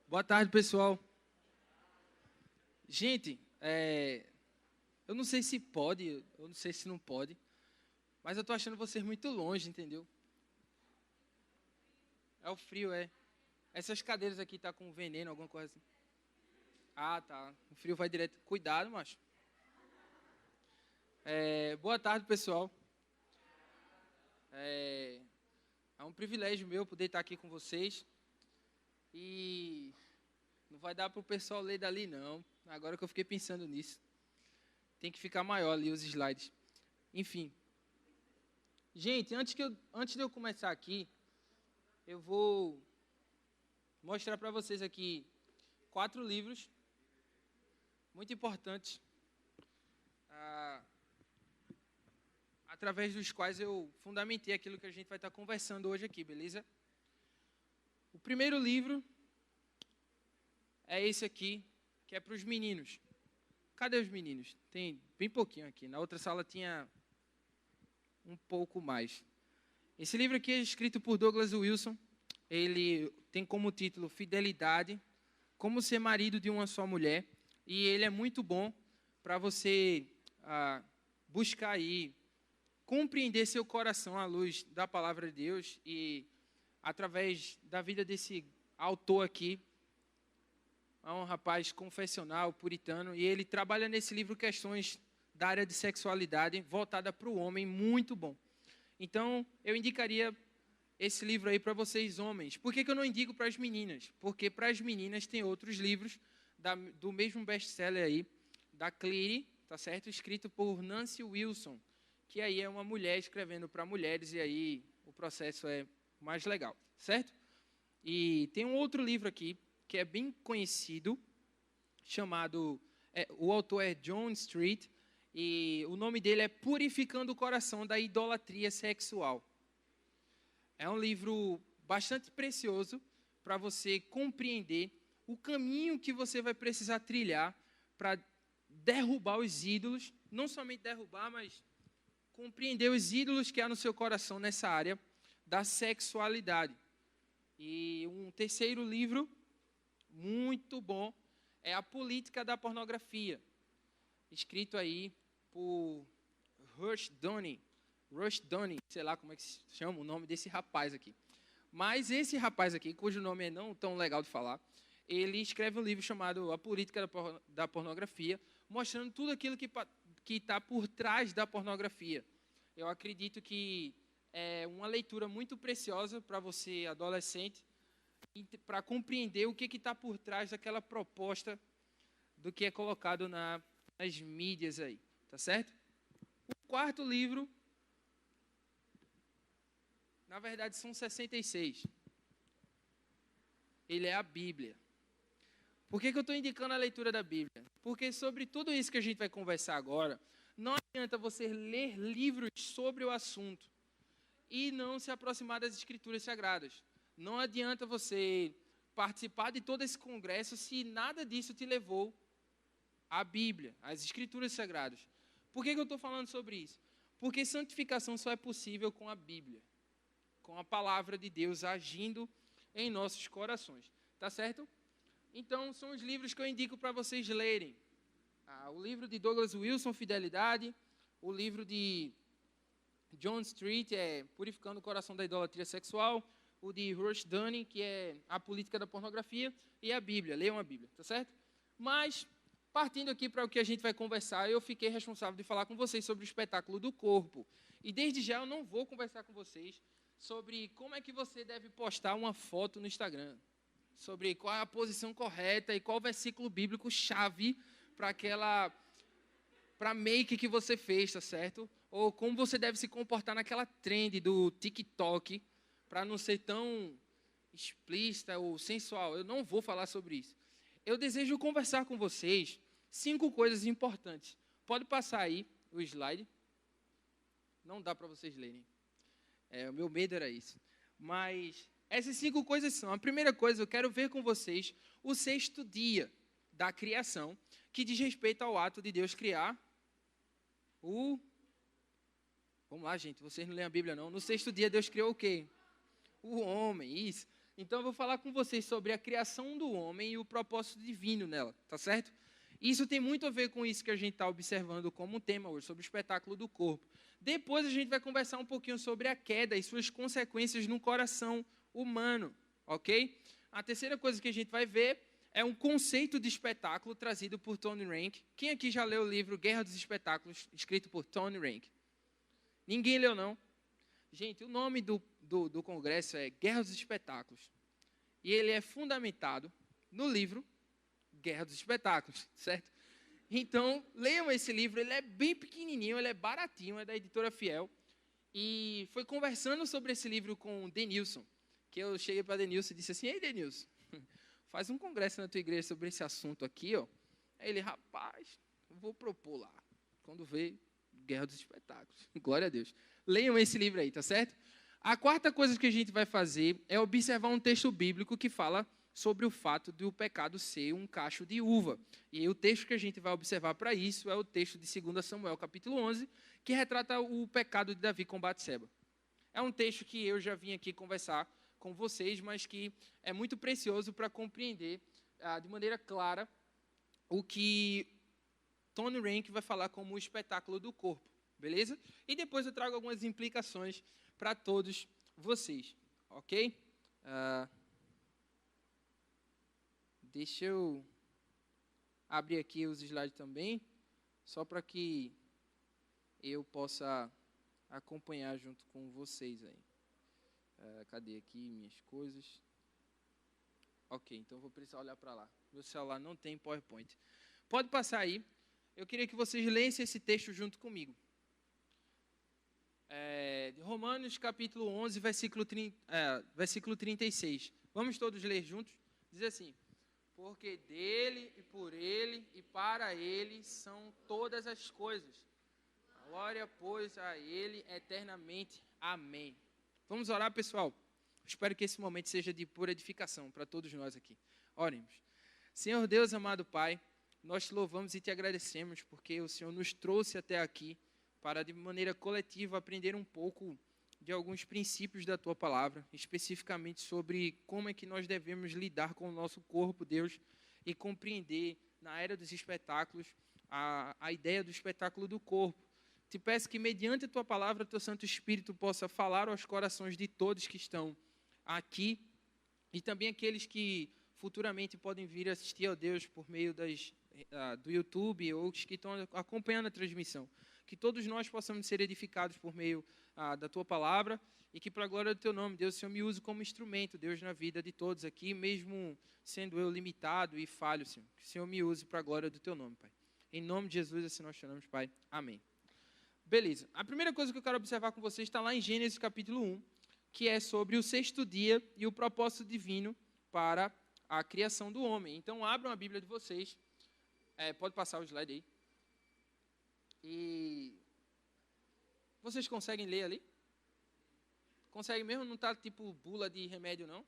Boa tarde, pessoal. Gente, eu não sei se pode, eu não sei se não pode, mas eu tô achando vocês muito longe, entendeu? É o frio, é. Essas cadeiras aqui tá com veneno, alguma coisa assim. Ah, tá. O frio vai direto. Cuidado, macho. Boa tarde, pessoal. É, é um privilégio meu poder estar aqui com vocês. E não vai dar para o pessoal ler dali, não. Agora que eu fiquei pensando nisso. Tem que ficar maior ali os slides. Enfim. Gente, antes de eu começar aqui, eu vou mostrar para vocês aqui 4 livros muito importantes, ah, através dos quais eu fundamentei aquilo que a gente vai estar conversando hoje aqui, beleza? O primeiro livro é esse aqui, que é para os meninos. Cadê os meninos? Tem bem pouquinho aqui. Na outra sala tinha um pouco mais. Esse livro aqui é escrito por Douglas Wilson. Ele tem como título Fidelidade, como ser marido de uma só mulher. E ele é muito bom para você buscar aí, compreender seu coração à luz da palavra de Deus. E através da vida desse autor aqui, é um rapaz confessional, puritano, e ele trabalha nesse livro questões da área de sexualidade voltada para o homem, muito bom. Então, eu indicaria esse livro aí para vocês, homens. Por que eu não indico para as meninas? Porque para as meninas tem outros livros do mesmo best-seller aí, da Cleary, tá certo? Escrito por Nancy Wilson, que aí é uma mulher escrevendo para mulheres, e aí o processo é mais legal, certo? E tem um outro livro aqui, que é bem conhecido, chamado, o autor é John Street, e o nome dele é Purificando o Coração da Idolatria Sexual. É um livro bastante precioso para você compreender o caminho que você vai precisar trilhar para derrubar os ídolos, não somente derrubar, mas compreender os ídolos que há no seu coração nessa área da sexualidade. E um terceiro livro muito bom é A Política da Pornografia, escrito aí por Rushduni, sei lá como é que se chama o nome desse rapaz aqui. Mas esse rapaz aqui, cujo nome é não tão legal de falar, ele escreve um livro chamado A Política da Pornografia, mostrando tudo aquilo que está por trás da pornografia. Eu acredito que é uma leitura muito preciosa para você, adolescente, para compreender o que está por trás daquela proposta do que é colocado nas mídias aí, tá certo? O quarto livro, na verdade, são 66. Ele é a Bíblia. Por que eu estou indicando a leitura da Bíblia? Porque sobre tudo isso que a gente vai conversar agora, não adianta você ler livros sobre o assunto e não se aproximar das Escrituras Sagradas. Não adianta você participar de todo esse congresso se nada disso te levou à Bíblia, às Escrituras Sagradas. Por que eu estou falando sobre isso? Porque santificação só é possível com a Bíblia, com a palavra de Deus agindo em nossos corações. Tá certo? Então, são os livros que eu indico para vocês lerem. O livro de Douglas Wilson, Fidelidade. O livro de John Street, Purificando o Coração da Idolatria Sexual. O de Rushduni, que é A Política da Pornografia. E a Bíblia, leiam a Bíblia, tá certo? Mas, partindo aqui para o que a gente vai conversar, eu fiquei responsável de falar com vocês sobre o espetáculo do corpo. E desde já eu não vou conversar com vocês sobre como é que você deve postar uma foto no Instagram, sobre qual é a posição correta e qual versículo bíblico chave para make que você fez, tá certo? Ou como você deve se comportar naquela trend do TikTok para não ser tão explícita ou sensual. Eu não vou falar sobre isso. Eu desejo conversar com vocês 5 coisas importantes. Pode passar aí o slide. Não dá para vocês lerem. O meu medo era isso. Mas essas 5 coisas são: a primeira coisa, eu quero ver com vocês o 6º dia da criação, que diz respeito ao ato de Deus criar Vamos lá, gente, vocês não leem a Bíblia, não. No 6º dia, Deus criou o quê? O homem, isso. Então eu vou falar com vocês sobre a criação do homem e o propósito divino nela, tá certo? Isso tem muito a ver com isso que a gente está observando como tema hoje, sobre o espetáculo do corpo. Depois a gente vai conversar um pouquinho sobre a queda e suas consequências no coração humano, ok? A terceira coisa que a gente vai ver é um conceito de espetáculo trazido por Tony Rank. Quem aqui já leu o livro Guerra dos Espetáculos, escrito por Tony Rank? Ninguém leu, não? Gente, o nome do congresso é Guerra dos Espetáculos. E ele é fundamentado no livro Guerra dos Espetáculos, certo? Então, leiam esse livro, ele é bem pequenininho, ele é baratinho, é da editora Fiel. E foi conversando sobre esse livro com o Denilson, que eu cheguei para Denilson e disse assim: ei, Denilson, faz um congresso na tua igreja sobre esse assunto aqui, ó. Aí ele, rapaz, vou propor lá. Quando vê, Guerra dos Espetáculos. Glória a Deus. Leiam esse livro aí, tá certo? A quarta coisa que a gente vai fazer é observar um texto bíblico que fala sobre o fato de o pecado ser um cacho de uva. E o texto que a gente vai observar para isso é o texto de 2 Samuel, capítulo 11, que retrata o pecado de Davi com Batseba. É um texto que eu já vim aqui conversar com vocês, mas que é muito precioso para compreender de maneira clara o que Tony Rank vai falar como o espetáculo do corpo, beleza? E depois eu trago algumas implicações para todos vocês, ok? Deixa eu abrir aqui os slides também, só para que eu possa acompanhar junto com vocês aí. Cadê aqui minhas coisas? Ok, então vou precisar olhar para lá. Meu celular não tem PowerPoint. Pode passar aí. Eu queria que vocês lessem esse texto junto comigo. De Romanos, capítulo 11, versículo 36. Vamos todos ler juntos? Diz assim: porque dele e por ele e para ele são todas as coisas. Glória, pois, a ele eternamente. Amém. Vamos orar, pessoal? Espero que esse momento seja de pura edificação para todos nós aqui. Oremos. Senhor Deus, amado Pai, nós te louvamos e te agradecemos porque o Senhor nos trouxe até aqui para, de maneira coletiva, aprender um pouco de alguns princípios da Tua Palavra, especificamente sobre como é que nós devemos lidar com o nosso corpo, Deus, e compreender, na era dos espetáculos, a ideia do espetáculo do corpo. Te peço que, mediante a Tua Palavra, Teu Santo Espírito possa falar aos corações de todos que estão aqui e também aqueles que futuramente podem vir assistir ao Deus por meio do YouTube ou que estão acompanhando a transmissão. Que todos nós possamos ser edificados por meio da Tua Palavra e que, para a glória do Teu nome, Deus, o Senhor me use como instrumento, Deus, na vida de todos aqui, mesmo sendo eu limitado e falho, Senhor. Que o Senhor me use para a glória do Teu nome, Pai. Em nome de Jesus, assim nós chamamos, Pai. Amém. Beleza. A primeira coisa que eu quero observar com vocês está lá em Gênesis capítulo 1, que é sobre o sexto dia e o propósito divino para a criação do homem. Então, abram a Bíblia de vocês. Pode passar o slide aí. E vocês conseguem ler ali? Conseguem mesmo? Não está tipo bula de remédio, não?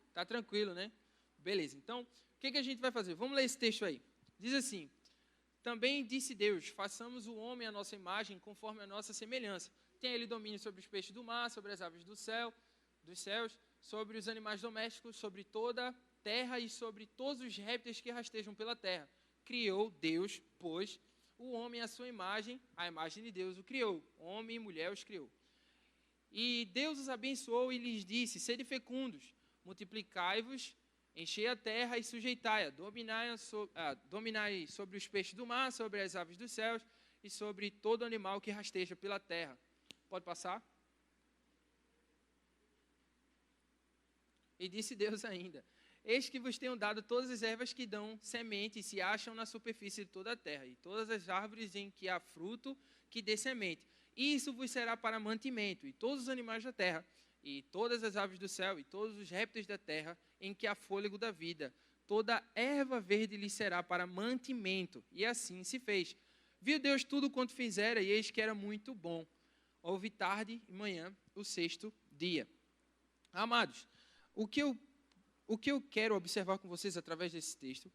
Está tranquilo, né? Beleza. Então, o que a gente vai fazer? Vamos ler esse texto aí. Diz assim: também disse Deus, façamos o homem à nossa imagem, conforme a nossa semelhança. Tem ele domínio sobre os peixes do mar, sobre as aves dos céus, sobre os animais domésticos, sobre toda a terra e sobre todos os répteis que rastejam pela terra. Criou Deus, pois, o homem à sua imagem, a imagem de Deus o criou. Homem e mulher os criou. E Deus os abençoou e lhes disse: sede fecundos, multiplicai-vos, enchei a terra e sujeitai-a, dominai sobre os peixes do mar, sobre as aves dos céus e sobre todo animal que rasteja pela terra. Pode passar? E disse Deus ainda: eis que vos tenho dado todas as ervas que dão semente e se acham na superfície de toda a terra, e todas as árvores em que há fruto que dê semente. Isso vos será para mantimento, e todos os animais da terra, e todas as aves do céu, e todos os répteis da terra, em que há fôlego da vida. Toda erva verde lhe será para mantimento. E assim se fez. Viu Deus tudo quanto fizera, e eis que era muito bom. Houve tarde e manhã, o sexto dia. Amados, o que eu quero observar com vocês através desse texto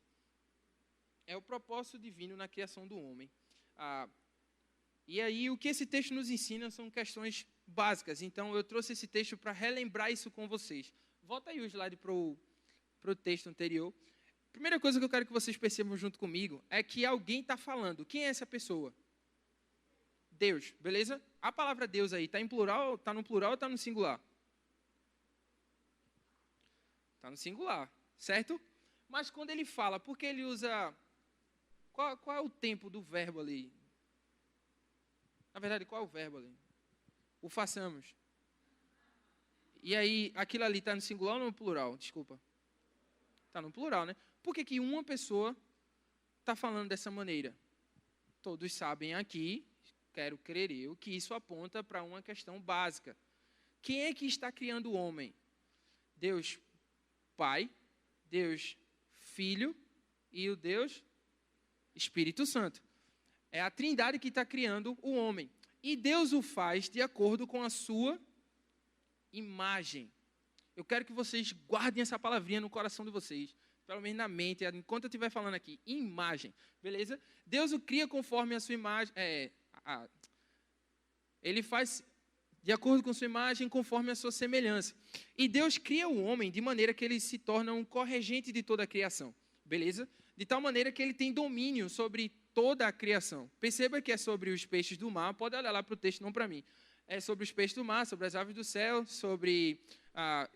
é o propósito divino na criação do homem. E aí, o que esse texto nos ensina são questões básicas. Então, eu trouxe esse texto para relembrar isso com vocês. Volta aí o slide para o texto anterior. Primeira coisa que eu quero que vocês percebam junto comigo é que alguém está falando. Quem é essa pessoa? Deus, beleza? A palavra Deus aí está em plural, está no plural ou está no singular? Está no singular, certo? Mas quando ele fala, por que ele usa... Qual é o tempo do verbo ali? Na verdade, qual é o verbo ali? O façamos. E aí, aquilo ali está no singular ou no plural? Desculpa. Está no plural, né? Por que uma pessoa está falando dessa maneira? Todos sabem aqui, quero crer eu, que isso aponta para uma questão básica. Quem é que está criando o homem? Deus Pai, Deus Filho e o Deus Espírito Santo. É a Trindade que está criando o homem. E Deus o faz de acordo com a sua imagem. Eu quero que vocês guardem essa palavrinha no coração de vocês, pelo menos na mente, enquanto eu estiver falando aqui. Imagem, beleza? Deus o cria conforme a sua imagem. Ele faz de acordo com a sua imagem, conforme a sua semelhança. E Deus cria o homem de maneira que ele se torna um corregente de toda a criação, beleza? De tal maneira que ele tem domínio sobre toda a criação. Perceba que é sobre os peixes do mar, pode olhar lá para o texto, não para mim. É sobre os peixes do mar, sobre as aves do céu, sobre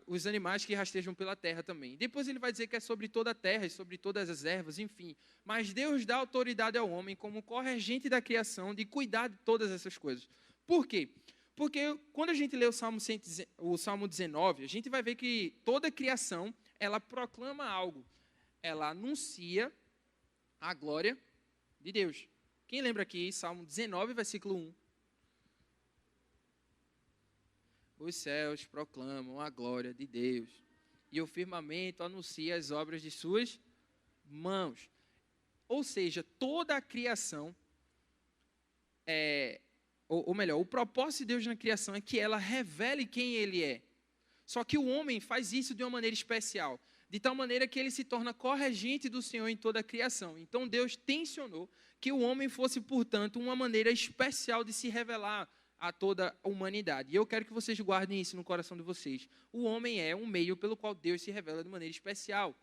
os animais que rastejam pela terra também. Depois ele vai dizer que é sobre toda a terra e sobre todas as ervas, enfim. Mas Deus dá autoridade ao homem como corregente da criação, de cuidar de todas essas coisas. Por quê? Porque quando a gente lê o Salmo 19, a gente vai ver que toda a criação, ela proclama algo. Ela anuncia a glória de Deus. Quem lembra aqui, Salmo 19, versículo 1. Os céus proclamam a glória de Deus, e o firmamento anuncia as obras de suas mãos. Ou seja, toda a criação, ou melhor, o propósito de Deus na criação é que ela revele quem Ele é. Só que o homem faz isso de uma maneira especial, de tal maneira que ele se torna corregente do Senhor em toda a criação. Então Deus tensionou que o homem fosse, portanto, uma maneira especial de se revelar a toda a humanidade. E eu quero que vocês guardem isso no coração de vocês. O homem é um meio pelo qual Deus se revela de maneira especial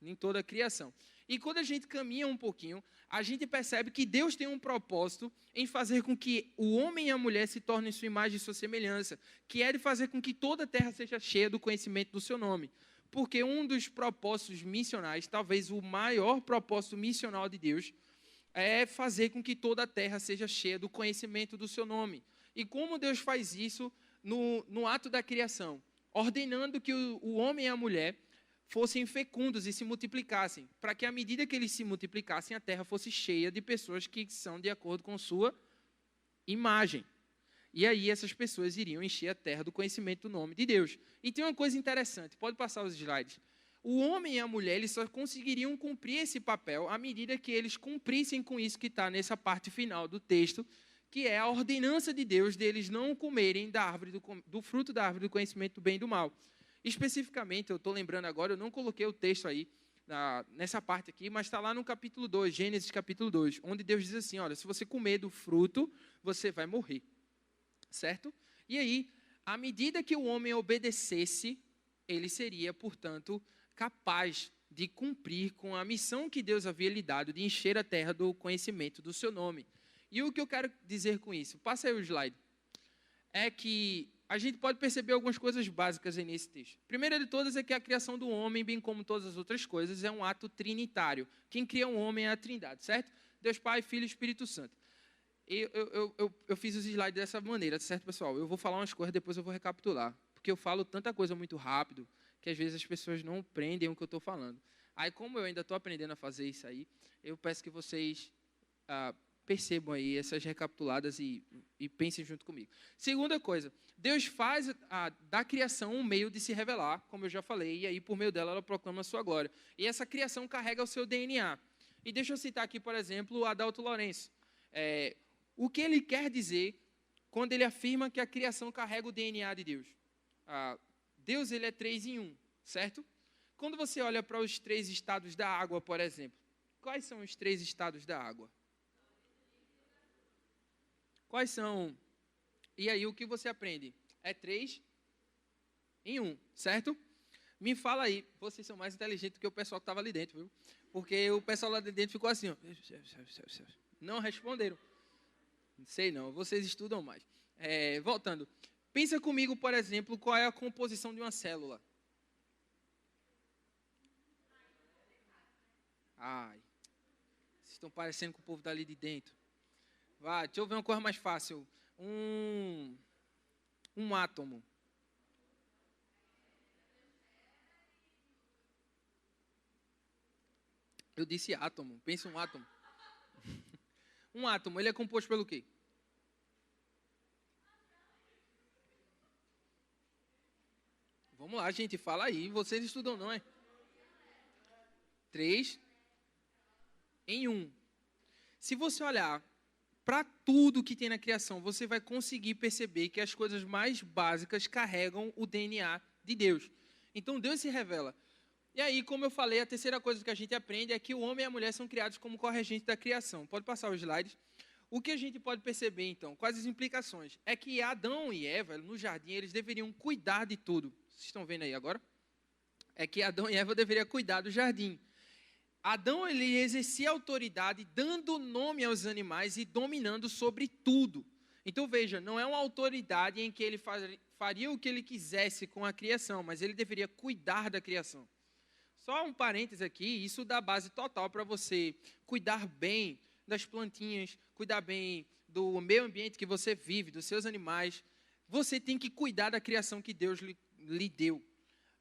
em toda a criação. E quando a gente caminha um pouquinho, a gente percebe que Deus tem um propósito em fazer com que o homem e a mulher se tornem sua imagem e sua semelhança, que é de fazer com que toda a terra seja cheia do conhecimento do seu nome. Porque um dos propósitos missionais, talvez o maior propósito missional de Deus, é fazer com que toda a terra seja cheia do conhecimento do seu nome. E como Deus faz isso no ato da criação? Ordenando que o homem e a mulher fossem fecundos e se multiplicassem, para que à medida que eles se multiplicassem, a terra fosse cheia de pessoas que são de acordo com sua imagem. E aí essas pessoas iriam encher a terra do conhecimento do nome de Deus. E tem uma coisa interessante, pode passar os slides. O homem e a mulher, eles só conseguiriam cumprir esse papel à medida que eles cumprissem com isso que está nessa parte final do texto, que é a ordenança de Deus deles não comerem do fruto da árvore do conhecimento do bem e do mal. Especificamente, eu estou lembrando agora, eu não coloquei o texto aí, nessa parte aqui, mas está lá no capítulo 2, Gênesis capítulo 2, onde Deus diz assim, olha, se você comer do fruto, você vai morrer. Certo? E aí, à medida que o homem obedecesse, ele seria, portanto, capaz de cumprir com a missão que Deus havia lhe dado, de encher a terra do conhecimento do seu nome. E o que eu quero dizer com isso? Passa aí o slide. É que a gente pode perceber algumas coisas básicas aí nesse texto. Primeira de todas é que a criação do homem, bem como todas as outras coisas, é um ato trinitário. Quem cria um homem é a Trindade, certo? Deus Pai, Filho e Espírito Santo. Eu fiz os slides dessa maneira, certo, pessoal? Eu vou falar umas coisas, depois eu vou recapitular. Porque eu falo tanta coisa muito rápido, que às vezes as pessoas não prendem o que eu estou falando. Aí, como eu ainda estou aprendendo a fazer isso aí, eu peço que vocês percebam aí essas recapituladas e pensem junto comigo. Segunda coisa, Deus faz da criação um meio de se revelar, como eu já falei, e aí por meio dela ela proclama a sua glória. E essa criação carrega o seu DNA. E deixa eu citar aqui, por exemplo, o Adalto Lourenço. O que ele quer dizer quando ele afirma que a criação carrega o DNA de Deus? Deus, ele é 3 em 1, certo? Quando você olha para os 3 estados da água, por exemplo, quais são os 3 estados da água? Quais são? E aí o que você aprende? É 3 em 1, certo? Me fala aí, vocês são mais inteligentes do que o pessoal que estava ali dentro, viu? Porque o pessoal lá de dentro ficou assim, ó. Não responderam. Não sei não, vocês estudam mais. Voltando. Pensa comigo, por exemplo, qual é a composição de uma célula. Ai, vocês estão parecendo com o povo dali de dentro. Vai, deixa eu ver uma coisa mais fácil. Um átomo. Eu disse átomo, pensa um átomo. Um átomo, ele é composto pelo quê? Vamos lá, gente, fala aí. Vocês estudam, não é? 3 em 1. Se você olhar para tudo que tem na criação, você vai conseguir perceber que as coisas mais básicas carregam o DNA de Deus. Então, Deus se revela. E aí, como eu falei, a terceira coisa que a gente aprende é que o homem e a mulher são criados como corregentes da criação. Pode passar os slides. O que a gente pode perceber, então? Quais as implicações? É que Adão e Eva, no jardim, eles deveriam cuidar de tudo. Vocês estão vendo aí agora? É que Adão e Eva deveriam cuidar do jardim. Adão, ele exercia autoridade, dando nome aos animais e dominando sobre tudo. Então, veja, não é uma autoridade em que ele faria o que ele quisesse com a criação, mas ele deveria cuidar da criação. Só um parênteses aqui, isso dá base total para você cuidar bem das plantinhas, cuidar bem do meio ambiente que você vive, dos seus animais. Você tem que cuidar da criação que Deus lhe deu.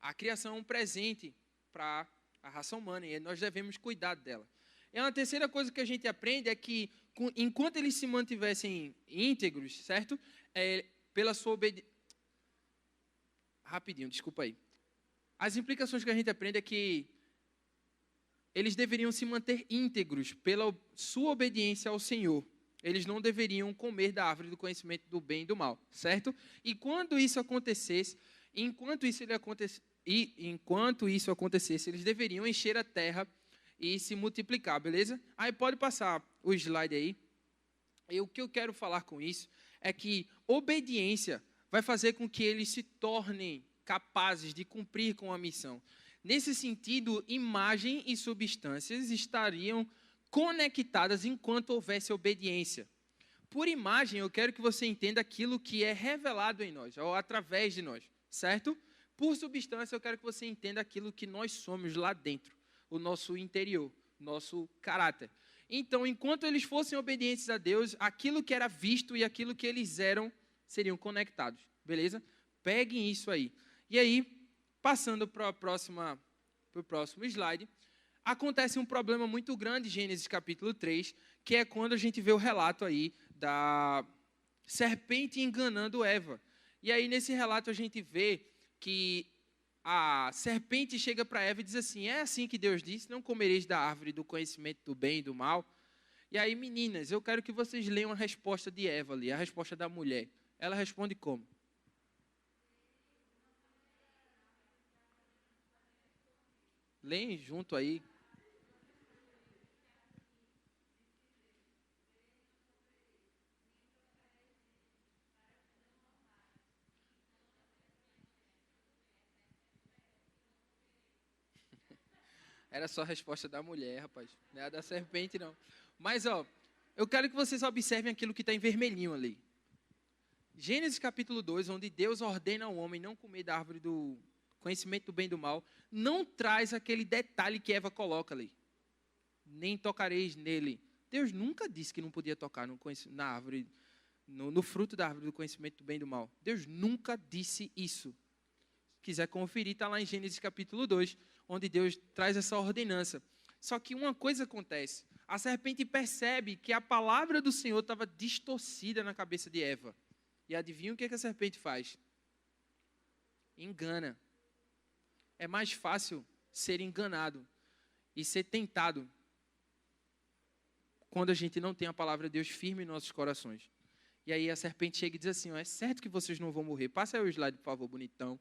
A criação é um presente para a raça humana e nós devemos cuidar dela. E uma terceira coisa que a gente aprende é que, enquanto eles se mantivessem íntegros, certo? Pela sua obediência... Rapidinho, desculpa aí. As implicações que a gente aprende é que eles deveriam se manter íntegros pela sua obediência ao Senhor. Eles não deveriam comer da árvore do conhecimento do bem e do mal, certo? E quando isso acontecesse, enquanto isso acontecesse, eles deveriam encher a terra e se multiplicar, beleza? Aí pode passar o slide aí. E o que eu quero falar com isso é que obediência vai fazer com que eles se tornem capazes de cumprir com a missão. Nesse sentido, imagem e substâncias estariam conectadas enquanto houvesse obediência. Por imagem, eu quero que você entenda aquilo que é revelado em nós, ou através de nós, certo? Por substância, eu quero que você entenda aquilo que nós somos lá dentro, o nosso interior, nosso caráter. Então, enquanto eles fossem obedientes a Deus, aquilo que era visto e aquilo que eles eram seriam conectados, beleza? Peguem isso aí. E aí, passando para o próximo slide, acontece um problema muito grande em Gênesis capítulo 3, que é quando a gente vê o relato aí da serpente enganando Eva. E aí, nesse relato, a gente vê que a serpente chega para Eva e diz assim, é assim que Deus disse, não comereis da árvore do conhecimento do bem e do mal. E aí, meninas, eu quero que vocês leiam a resposta de Eva ali, a resposta da mulher. Ela responde como? Leem junto aí. Era só a resposta da mulher, rapaz. Não é a da serpente, não. Mas, eu quero que vocês observem aquilo que está em vermelhinho ali. Gênesis capítulo 2, onde Deus ordena ao homem não comer da árvore do conhecimento do bem e do mal, não traz aquele detalhe que Eva coloca ali. Nem tocareis nele. Deus nunca disse que não podia tocar na árvore, no fruto da árvore do conhecimento do bem e do mal. Deus nunca disse isso. Se quiser conferir, está lá em Gênesis capítulo 2, onde Deus traz essa ordenança. Só que uma coisa acontece. A serpente percebe que a palavra do Senhor estava distorcida na cabeça de Eva. E adivinha o que a serpente faz? Engana. É mais fácil ser enganado e ser tentado quando a gente não tem a palavra de Deus firme em nossos corações. E aí a serpente chega e diz assim, é certo que vocês não vão morrer. Passa aí o slide, por favor, bonitão.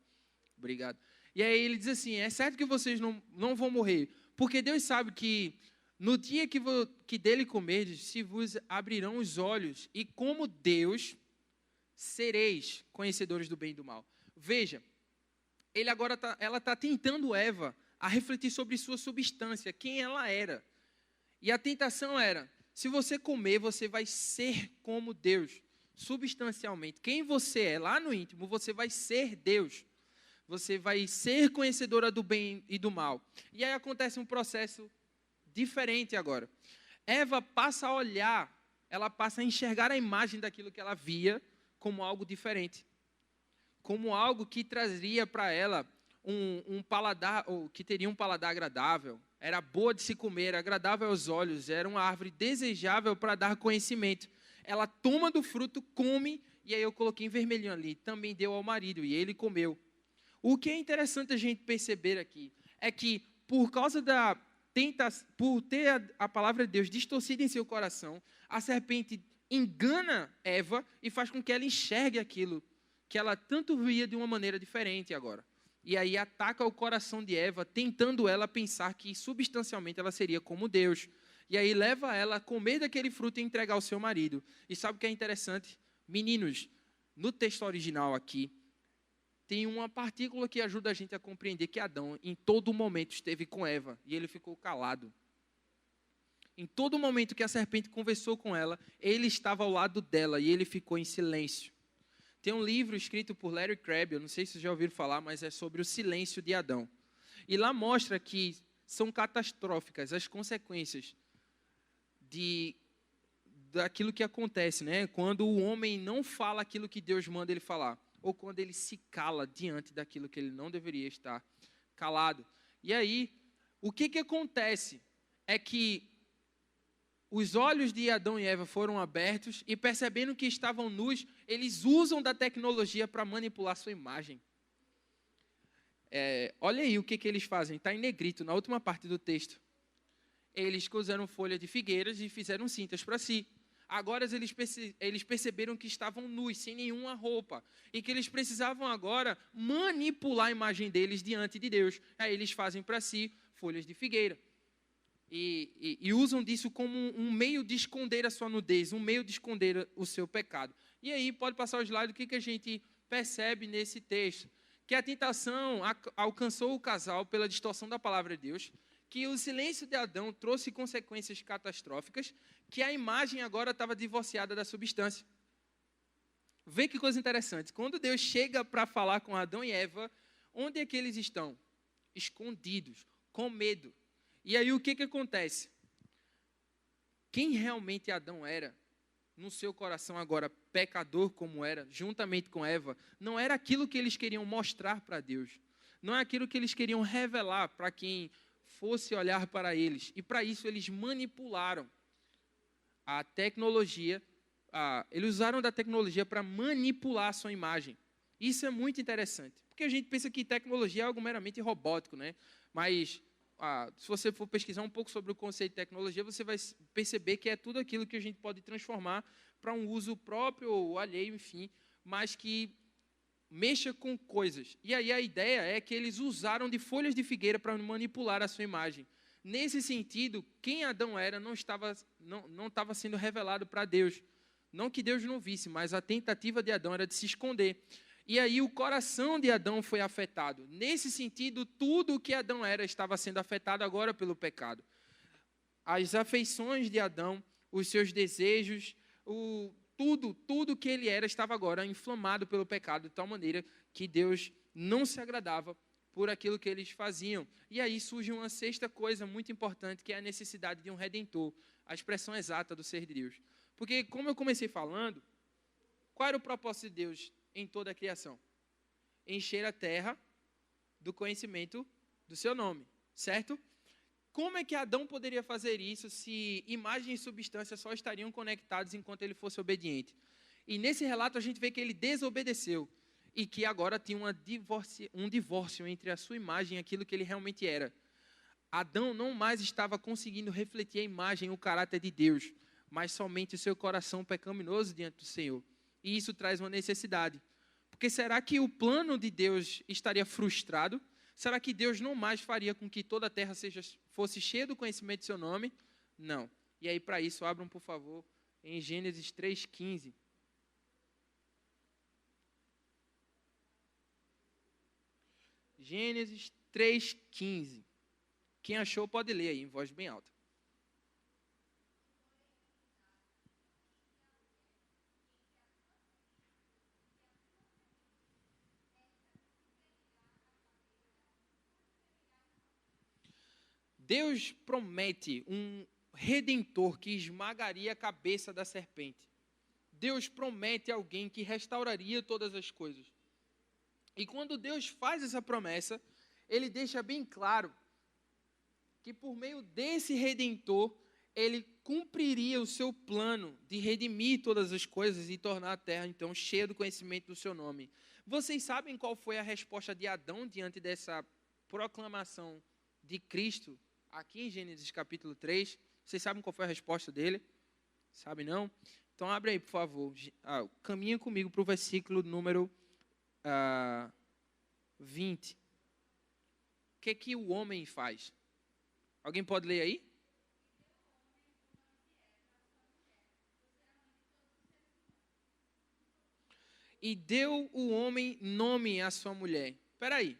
Obrigado. E aí ele diz assim, é certo que vocês não vão morrer, porque Deus sabe que no dia que dele comerdes, se vos abrirão os olhos, e como Deus, sereis conhecedores do bem e do mal. Veja, ela está tentando Eva a refletir sobre sua substância, quem ela era. E a tentação era, se você comer, você vai ser como Deus, substancialmente. Quem você é, lá no íntimo, você vai ser Deus. Você vai ser conhecedora do bem e do mal. E aí acontece um processo diferente agora. Eva passa a olhar, ela passa a enxergar a imagem daquilo que ela via como algo diferente. Como algo que trazeria para ela um paladar, ou que teria um paladar agradável. Era boa de se comer, era agradável aos olhos, era uma árvore desejável para dar conhecimento. Ela toma do fruto, come, e aí eu coloquei em vermelhinho ali, também deu ao marido, e ele comeu. O que é interessante a gente perceber aqui é que, por causa da tentação, por ter a palavra de Deus distorcida em seu coração, a serpente engana Eva e faz com que ela enxergue aquilo que ela tanto via de uma maneira diferente agora. E aí ataca o coração de Eva, tentando ela pensar que substancialmente ela seria como Deus. E aí leva ela a comer daquele fruto e entregar ao seu marido. E sabe o que é interessante? Meninos, no texto original aqui, tem uma partícula que ajuda a gente a compreender que Adão, em todo momento, esteve com Eva e ele ficou calado. Em todo momento que a serpente conversou com ela, ele estava ao lado dela e ele ficou em silêncio. Tem um livro escrito por Larry Crabb, eu não sei se vocês já ouviram falar, mas é sobre o silêncio de Adão. E lá mostra que são catastróficas as consequências daquilo que acontece, né? Quando o homem não fala aquilo que Deus manda ele falar, ou quando ele se cala diante daquilo que ele não deveria estar calado. E aí, o que acontece é que os olhos de Adão e Eva foram abertos e, percebendo que estavam nus, eles usam da tecnologia para manipular sua imagem. Olha aí o que eles fazem, está em negrito, na última parte do texto. Eles usaram folha de figueiras e fizeram cintas para si. Agora eles perceberam que estavam nus, sem nenhuma roupa, e que eles precisavam agora manipular a imagem deles diante de Deus. Aí eles fazem para si folhas de figueira. E usam disso como um meio de esconder a sua nudez, um meio de esconder o seu pecado. E aí, pode passar o slide, o que a gente percebe nesse texto? Que a tentação alcançou o casal pela distorção da palavra de Deus, que o silêncio de Adão trouxe consequências catastróficas, que a imagem agora estava divorciada da substância. Vê que coisa interessante. Quando Deus chega para falar com Adão e Eva, onde é que eles estão? Escondidos, com medo. E aí o que acontece? Quem realmente Adão era, no seu coração agora, pecador como era, juntamente com Eva, não era aquilo que eles queriam mostrar para Deus. Não é aquilo que eles queriam revelar para quem fosse olhar para eles. E para isso eles manipularam a tecnologia. Eles usaram da tecnologia para manipular a sua imagem. Isso é muito interessante. Porque a gente pensa que tecnologia é algo meramente robótico, né? Mas se você for pesquisar um pouco sobre o conceito de tecnologia, você vai perceber que é tudo aquilo que a gente pode transformar para um uso próprio ou alheio, enfim, mas que mexa com coisas. E aí a ideia é que eles usaram de folhas de figueira para manipular a sua imagem. Nesse sentido, quem Adão era não estava sendo revelado para Deus. Não que Deus não visse, mas a tentativa de Adão era de se esconder. E aí o coração de Adão foi afetado. Nesse sentido, tudo o que Adão era estava sendo afetado agora pelo pecado. As afeições de Adão, os seus desejos, tudo que ele era estava agora inflamado pelo pecado, de tal maneira que Deus não se agradava por aquilo que eles faziam. E aí surge uma sexta coisa muito importante, que é a necessidade de um redentor, a expressão exata do ser de Deus. Porque, como eu comecei falando, qual era o propósito de Deus em toda a criação? Encher a terra do conhecimento do seu nome, certo? Como é que Adão poderia fazer isso se imagem e substância só estariam conectados enquanto ele fosse obediente? E nesse relato a gente vê que ele desobedeceu e que agora tinha um divórcio entre a sua imagem e aquilo que ele realmente era. Adão não mais estava conseguindo refletir a imagem e o caráter de Deus, mas somente o seu coração pecaminoso diante do Senhor. E isso traz uma necessidade. Porque será que o plano de Deus estaria frustrado? Será que Deus não mais faria com que toda a terra fosse cheia do conhecimento de seu nome? Não. E aí, para isso, abram, por favor, em Gênesis 3,15. Gênesis 3:15. Quem achou pode ler aí, em voz bem alta. Deus promete um redentor que esmagaria a cabeça da serpente. Deus promete alguém que restauraria todas as coisas. E quando Deus faz essa promessa, Ele deixa bem claro que por meio desse redentor, Ele cumpriria o seu plano de redimir todas as coisas e tornar a terra, então, cheia do conhecimento do seu nome. Vocês sabem qual foi a resposta de Adão diante dessa proclamação de Cristo, aqui em Gênesis capítulo 3? Vocês sabem qual foi a resposta dele? Sabe não? Então, abre aí, por favor. Caminha comigo para o versículo número 20. O que o homem faz? Alguém pode ler aí? E deu o homem nome à sua mulher. Espera aí.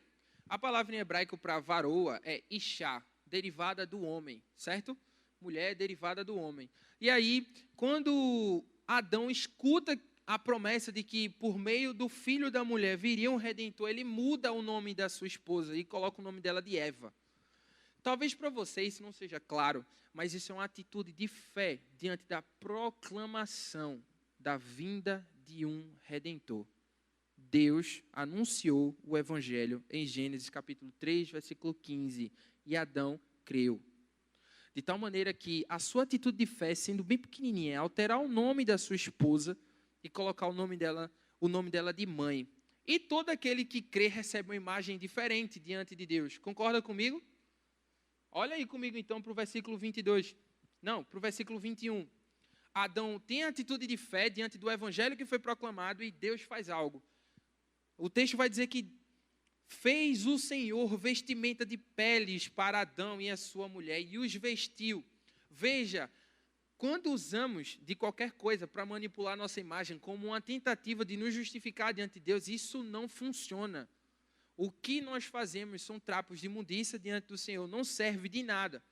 A palavra em hebraico para varoa é Ishá, derivada do homem, certo? Mulher derivada do homem. E aí, quando Adão escuta a promessa de que por meio do filho da mulher viria um redentor, ele muda o nome da sua esposa e coloca o nome dela de Eva. Talvez para você isso não seja claro, mas isso é uma atitude de fé diante da proclamação da vinda de um redentor. Deus anunciou o evangelho em Gênesis capítulo 3, versículo 15, e Adão creu. De tal maneira que a sua atitude de fé, sendo bem pequenininha, é alterar o nome da sua esposa e colocar o nome dela de mãe. E todo aquele que crê recebe uma imagem diferente diante de Deus. Concorda comigo? Olha aí comigo então para o versículo 22. Não, para o versículo 21. Adão tem a atitude de fé diante do evangelho que foi proclamado e Deus faz algo. O texto vai dizer que fez o Senhor vestimenta de peles para Adão e a sua mulher e os vestiu. Veja, quando usamos de qualquer coisa para manipular nossa imagem como uma tentativa de nos justificar diante de Deus, isso não funciona. O que nós fazemos são trapos de imundícia diante do Senhor, não serve de nada.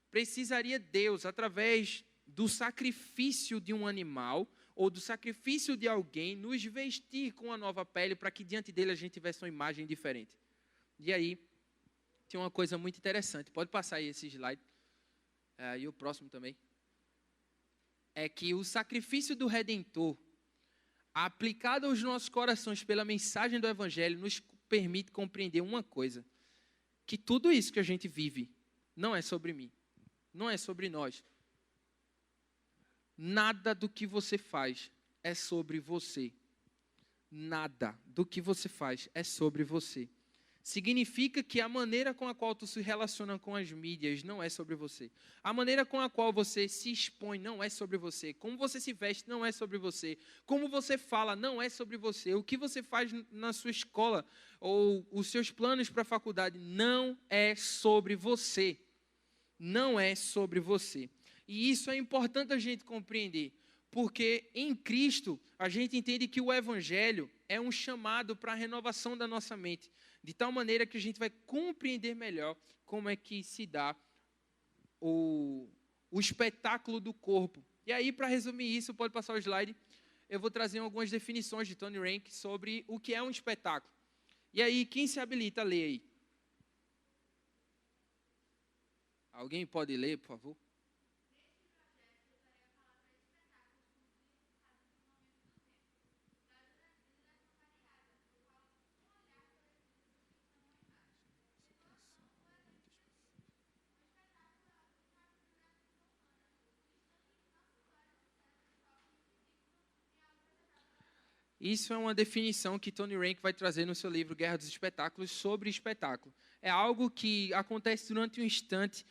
Precisaria Deus, através do sacrifício de um animal ou do sacrifício de alguém, nos vestir com a nova pele para que diante dele a gente tivesse uma imagem diferente. E aí, tem uma coisa muito interessante. Pode passar aí esse slide. E o próximo também. É que o sacrifício do Redentor, aplicado aos nossos corações pela mensagem do Evangelho, nos permite compreender uma coisa. Que tudo isso que a gente vive não é sobre mim. Não é sobre nós. Nada do que você faz é sobre você. Nada do que você faz é sobre você. Significa que a maneira com a qual tu se relaciona com as mídias não é sobre você. A maneira com a qual você se expõe não é sobre você. Como você se veste não é sobre você. Como você fala não é sobre você. O que você faz na sua escola ou os seus planos para a faculdade não é sobre você. Não é sobre você. E isso é importante a gente compreender, porque em Cristo a gente entende que o Evangelho é um chamado para a renovação da nossa mente, de tal maneira que a gente vai compreender melhor como é que se dá o espetáculo do corpo. E aí, para resumir isso, pode passar o slide, eu vou trazer algumas definições de Tony Rank sobre o que é um espetáculo. E aí, quem se habilita a ler aí? Alguém pode ler, por favor? Isso é uma definição que Tony Rank vai trazer no seu livro Guerra dos Espetáculos sobre espetáculo. É algo que acontece durante um instante,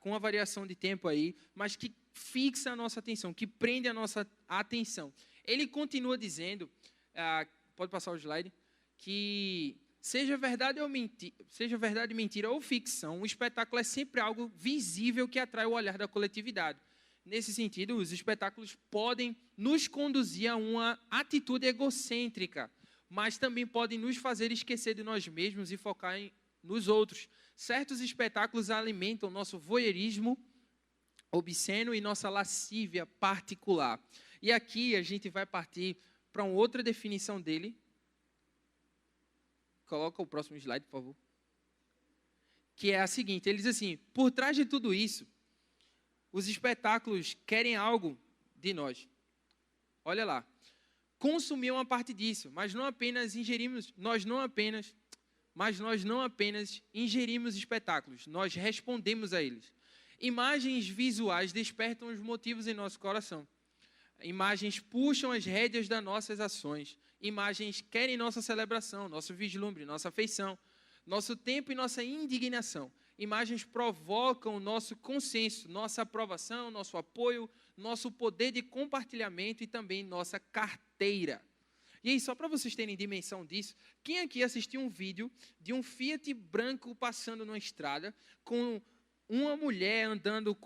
com a variação de tempo aí, mas que fixa a nossa atenção, que prende a nossa atenção. Ele continua dizendo, pode passar o slide, que seja verdade ou mentira ou ficção, o espetáculo é sempre algo visível que atrai o olhar da coletividade. Nesse sentido, os espetáculos podem nos conduzir a uma atitude egocêntrica, mas também podem nos fazer esquecer de nós mesmos e focar nos outros. Certos espetáculos alimentam nosso voyeurismo obsceno e nossa lascívia particular. E aqui a gente vai partir para uma outra definição dele. Coloca o próximo slide, por favor. Que é a seguinte, ele diz assim: por trás de tudo isso, os espetáculos querem algo de nós. Olha lá. Consumir uma parte disso, mas nós não apenas ingerimos espetáculos, nós respondemos a eles. Imagens visuais despertam os motivos em nosso coração. Imagens puxam as rédeas das nossas ações. Imagens querem nossa celebração, nosso vislumbre, nossa afeição, nosso tempo e nossa indignação. Imagens provocam o nosso consenso, nossa aprovação, nosso apoio, nosso poder de compartilhamento e também nossa carteira. E aí, só para vocês terem dimensão disso, quem aqui assistiu um vídeo de um Fiat branco passando numa estrada com uma mulher andando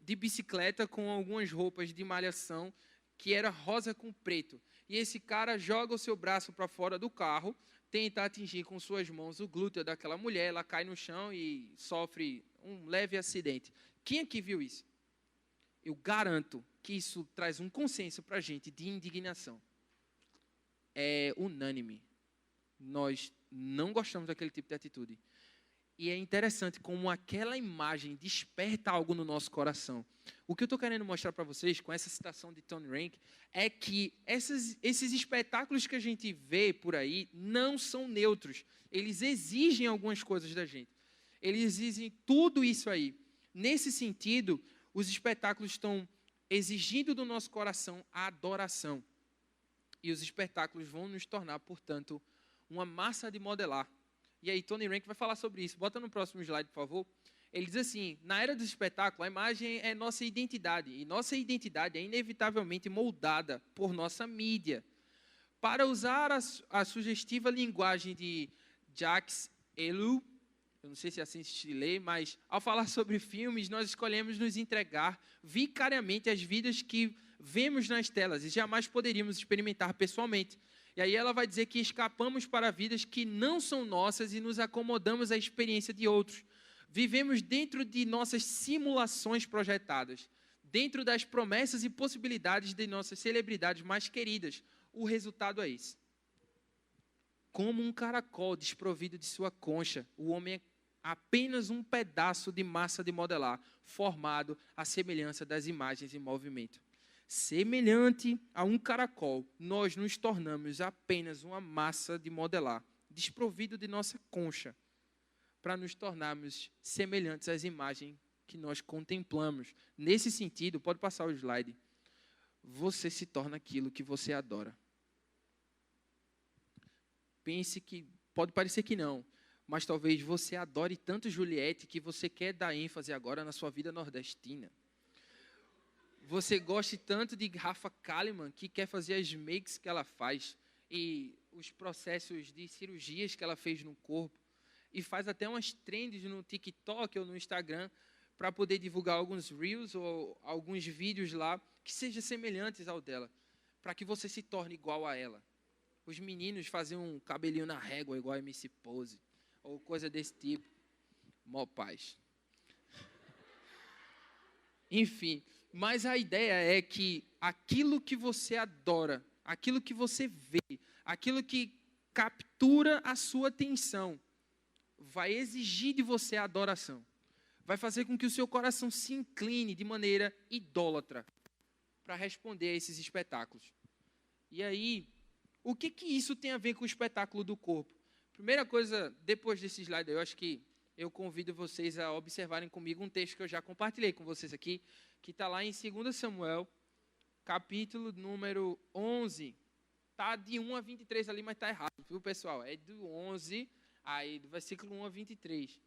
de bicicleta com algumas roupas de malhação que era rosa com preto? E esse cara joga o seu braço para fora do carro, tenta atingir com suas mãos o glúteo daquela mulher, ela cai no chão e sofre um leve acidente. Quem aqui viu isso? Eu garanto que isso traz um consenso para a gente de indignação. É unânime. Nós não gostamos daquele tipo de atitude. E é interessante como aquela imagem desperta algo no nosso coração. O que eu estou querendo mostrar para vocês com essa citação de Tony Rank é que esses espetáculos que a gente vê por aí não são neutros. Eles exigem algumas coisas da gente. Eles exigem tudo isso aí. Nesse sentido, os espetáculos estão exigindo do nosso coração a adoração. E os espetáculos vão nos tornar, portanto, uma massa de modelar. E aí, Tony Rank vai falar sobre isso. Bota no próximo slide, por favor. Ele diz assim: na era do espetáculo, a imagem é nossa identidade. E nossa identidade é inevitavelmente moldada por nossa mídia. Para usar a sugestiva linguagem de Jacques Ellul, eu não sei se é assim se lê, mas ao falar sobre filmes, nós escolhemos nos entregar vicariamente às vidas que vemos nas telas e jamais poderíamos experimentar pessoalmente. E aí ela vai dizer que escapamos para vidas que não são nossas e nos acomodamos à experiência de outros. Vivemos dentro de nossas simulações projetadas, dentro das promessas e possibilidades de nossas celebridades mais queridas. O resultado é esse. Como um caracol desprovido de sua concha, o homem é apenas um pedaço de massa de modelar, formado à semelhança das imagens em movimento. Semelhante a um caracol, nós nos tornamos apenas uma massa de modelar, desprovido de nossa concha, para nos tornarmos semelhantes às imagens que nós contemplamos. Nesse sentido, pode passar o slide, você se torna aquilo que você adora. Pense que, pode parecer que não, mas talvez você adore tanto Juliette que você quer dar ênfase agora na sua vida nordestina. Você goste tanto de Rafa Kalimann que quer fazer as makes que ela faz e os processos de cirurgias que ela fez no corpo e faz até umas trends no TikTok ou no Instagram para poder divulgar alguns reels ou alguns vídeos lá que sejam semelhantes ao dela, para que você se torne igual a ela. Os meninos fazem um cabelinho na régua igual a MC Pose ou coisa desse tipo. Mó paz. Enfim, mas a ideia é que aquilo que você adora, aquilo que você vê, aquilo que captura a sua atenção, vai exigir de você a adoração. Vai fazer com que o seu coração se incline de maneira idólatra para responder a esses espetáculos. E aí, o que isso tem a ver com o espetáculo do corpo? Primeira coisa, depois desse slide, eu acho que eu convido vocês a observarem comigo um texto que eu já compartilhei com vocês aqui, que está lá em 2 Samuel, capítulo número 11. Está de 1 a 23 ali, mas está errado, viu, pessoal? É do 11, aí do versículo 1 a 23.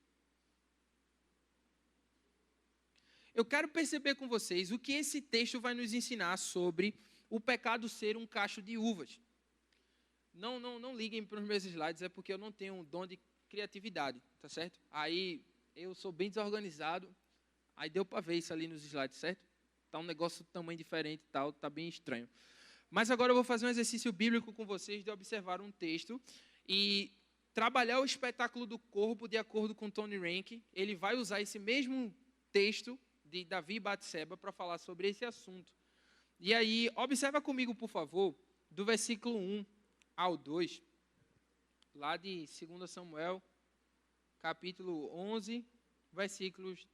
Eu quero perceber com vocês o que esse texto vai nos ensinar sobre o pecado ser um cacho de uvas. Não liguem para os meus slides, é porque eu não tenho um dom de criatividade, tá certo? Aí eu sou bem desorganizado, aí deu para ver isso ali nos slides, certo? Tá um negócio de tamanho diferente e tal, tá bem estranho. Mas agora eu vou fazer um exercício bíblico com vocês de observar um texto e trabalhar o espetáculo do corpo de acordo com Tony Rank. Ele vai usar esse mesmo texto de Davi e Batseba para falar sobre esse assunto. E aí, observa comigo, por favor, do versículo 1 ao 2, lá de 2 Samuel, capítulo 11, versículos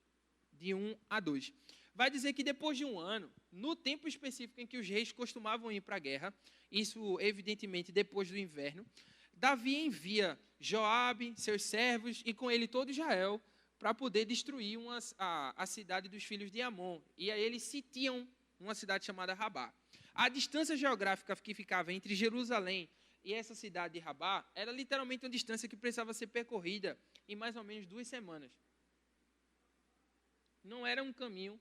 de 1 a 2. Vai dizer que depois de um ano, no tempo específico em que os reis costumavam ir para a guerra, isso evidentemente depois do inverno, Davi envia Joabe, seus servos e com ele todo Israel para poder destruir a cidade dos filhos de Amon. E aí eles sitiam uma cidade chamada Rabá. A distância geográfica que ficava entre Jerusalém e essa cidade de Rabá era literalmente uma distância que precisava ser percorrida em mais ou menos 2 semanas. Não era um caminho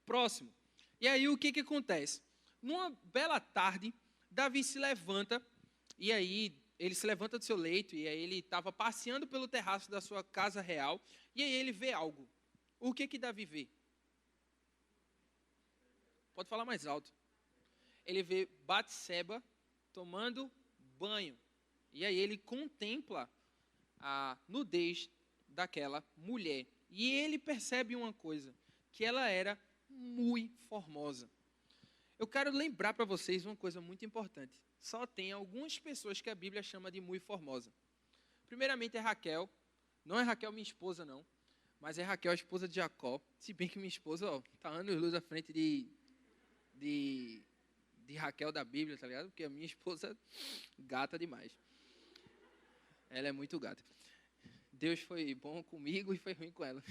próximo. E aí o que acontece? Numa bela tarde, Davi se levanta, e aí ele se levanta do seu leito, e aí ele estava passeando pelo terraço da sua casa real, e aí ele vê algo. O que Davi vê? Pode falar mais alto. Ele vê Batseba tomando banho. E aí ele contempla a nudez daquela mulher. E ele percebe uma coisa, que ela era muito formosa. Eu quero lembrar para vocês uma coisa muito importante. Só tem algumas pessoas que a Bíblia chama de muito formosa. Primeiramente é Raquel. Não é Raquel minha esposa, não. Mas é Raquel, a esposa de Jacó. Se bem que minha esposa está anos-luz à frente de Raquel da Bíblia, tá ligado? Porque a minha esposa gata demais. Ela é muito gata. Deus foi bom comigo e foi ruim com ela.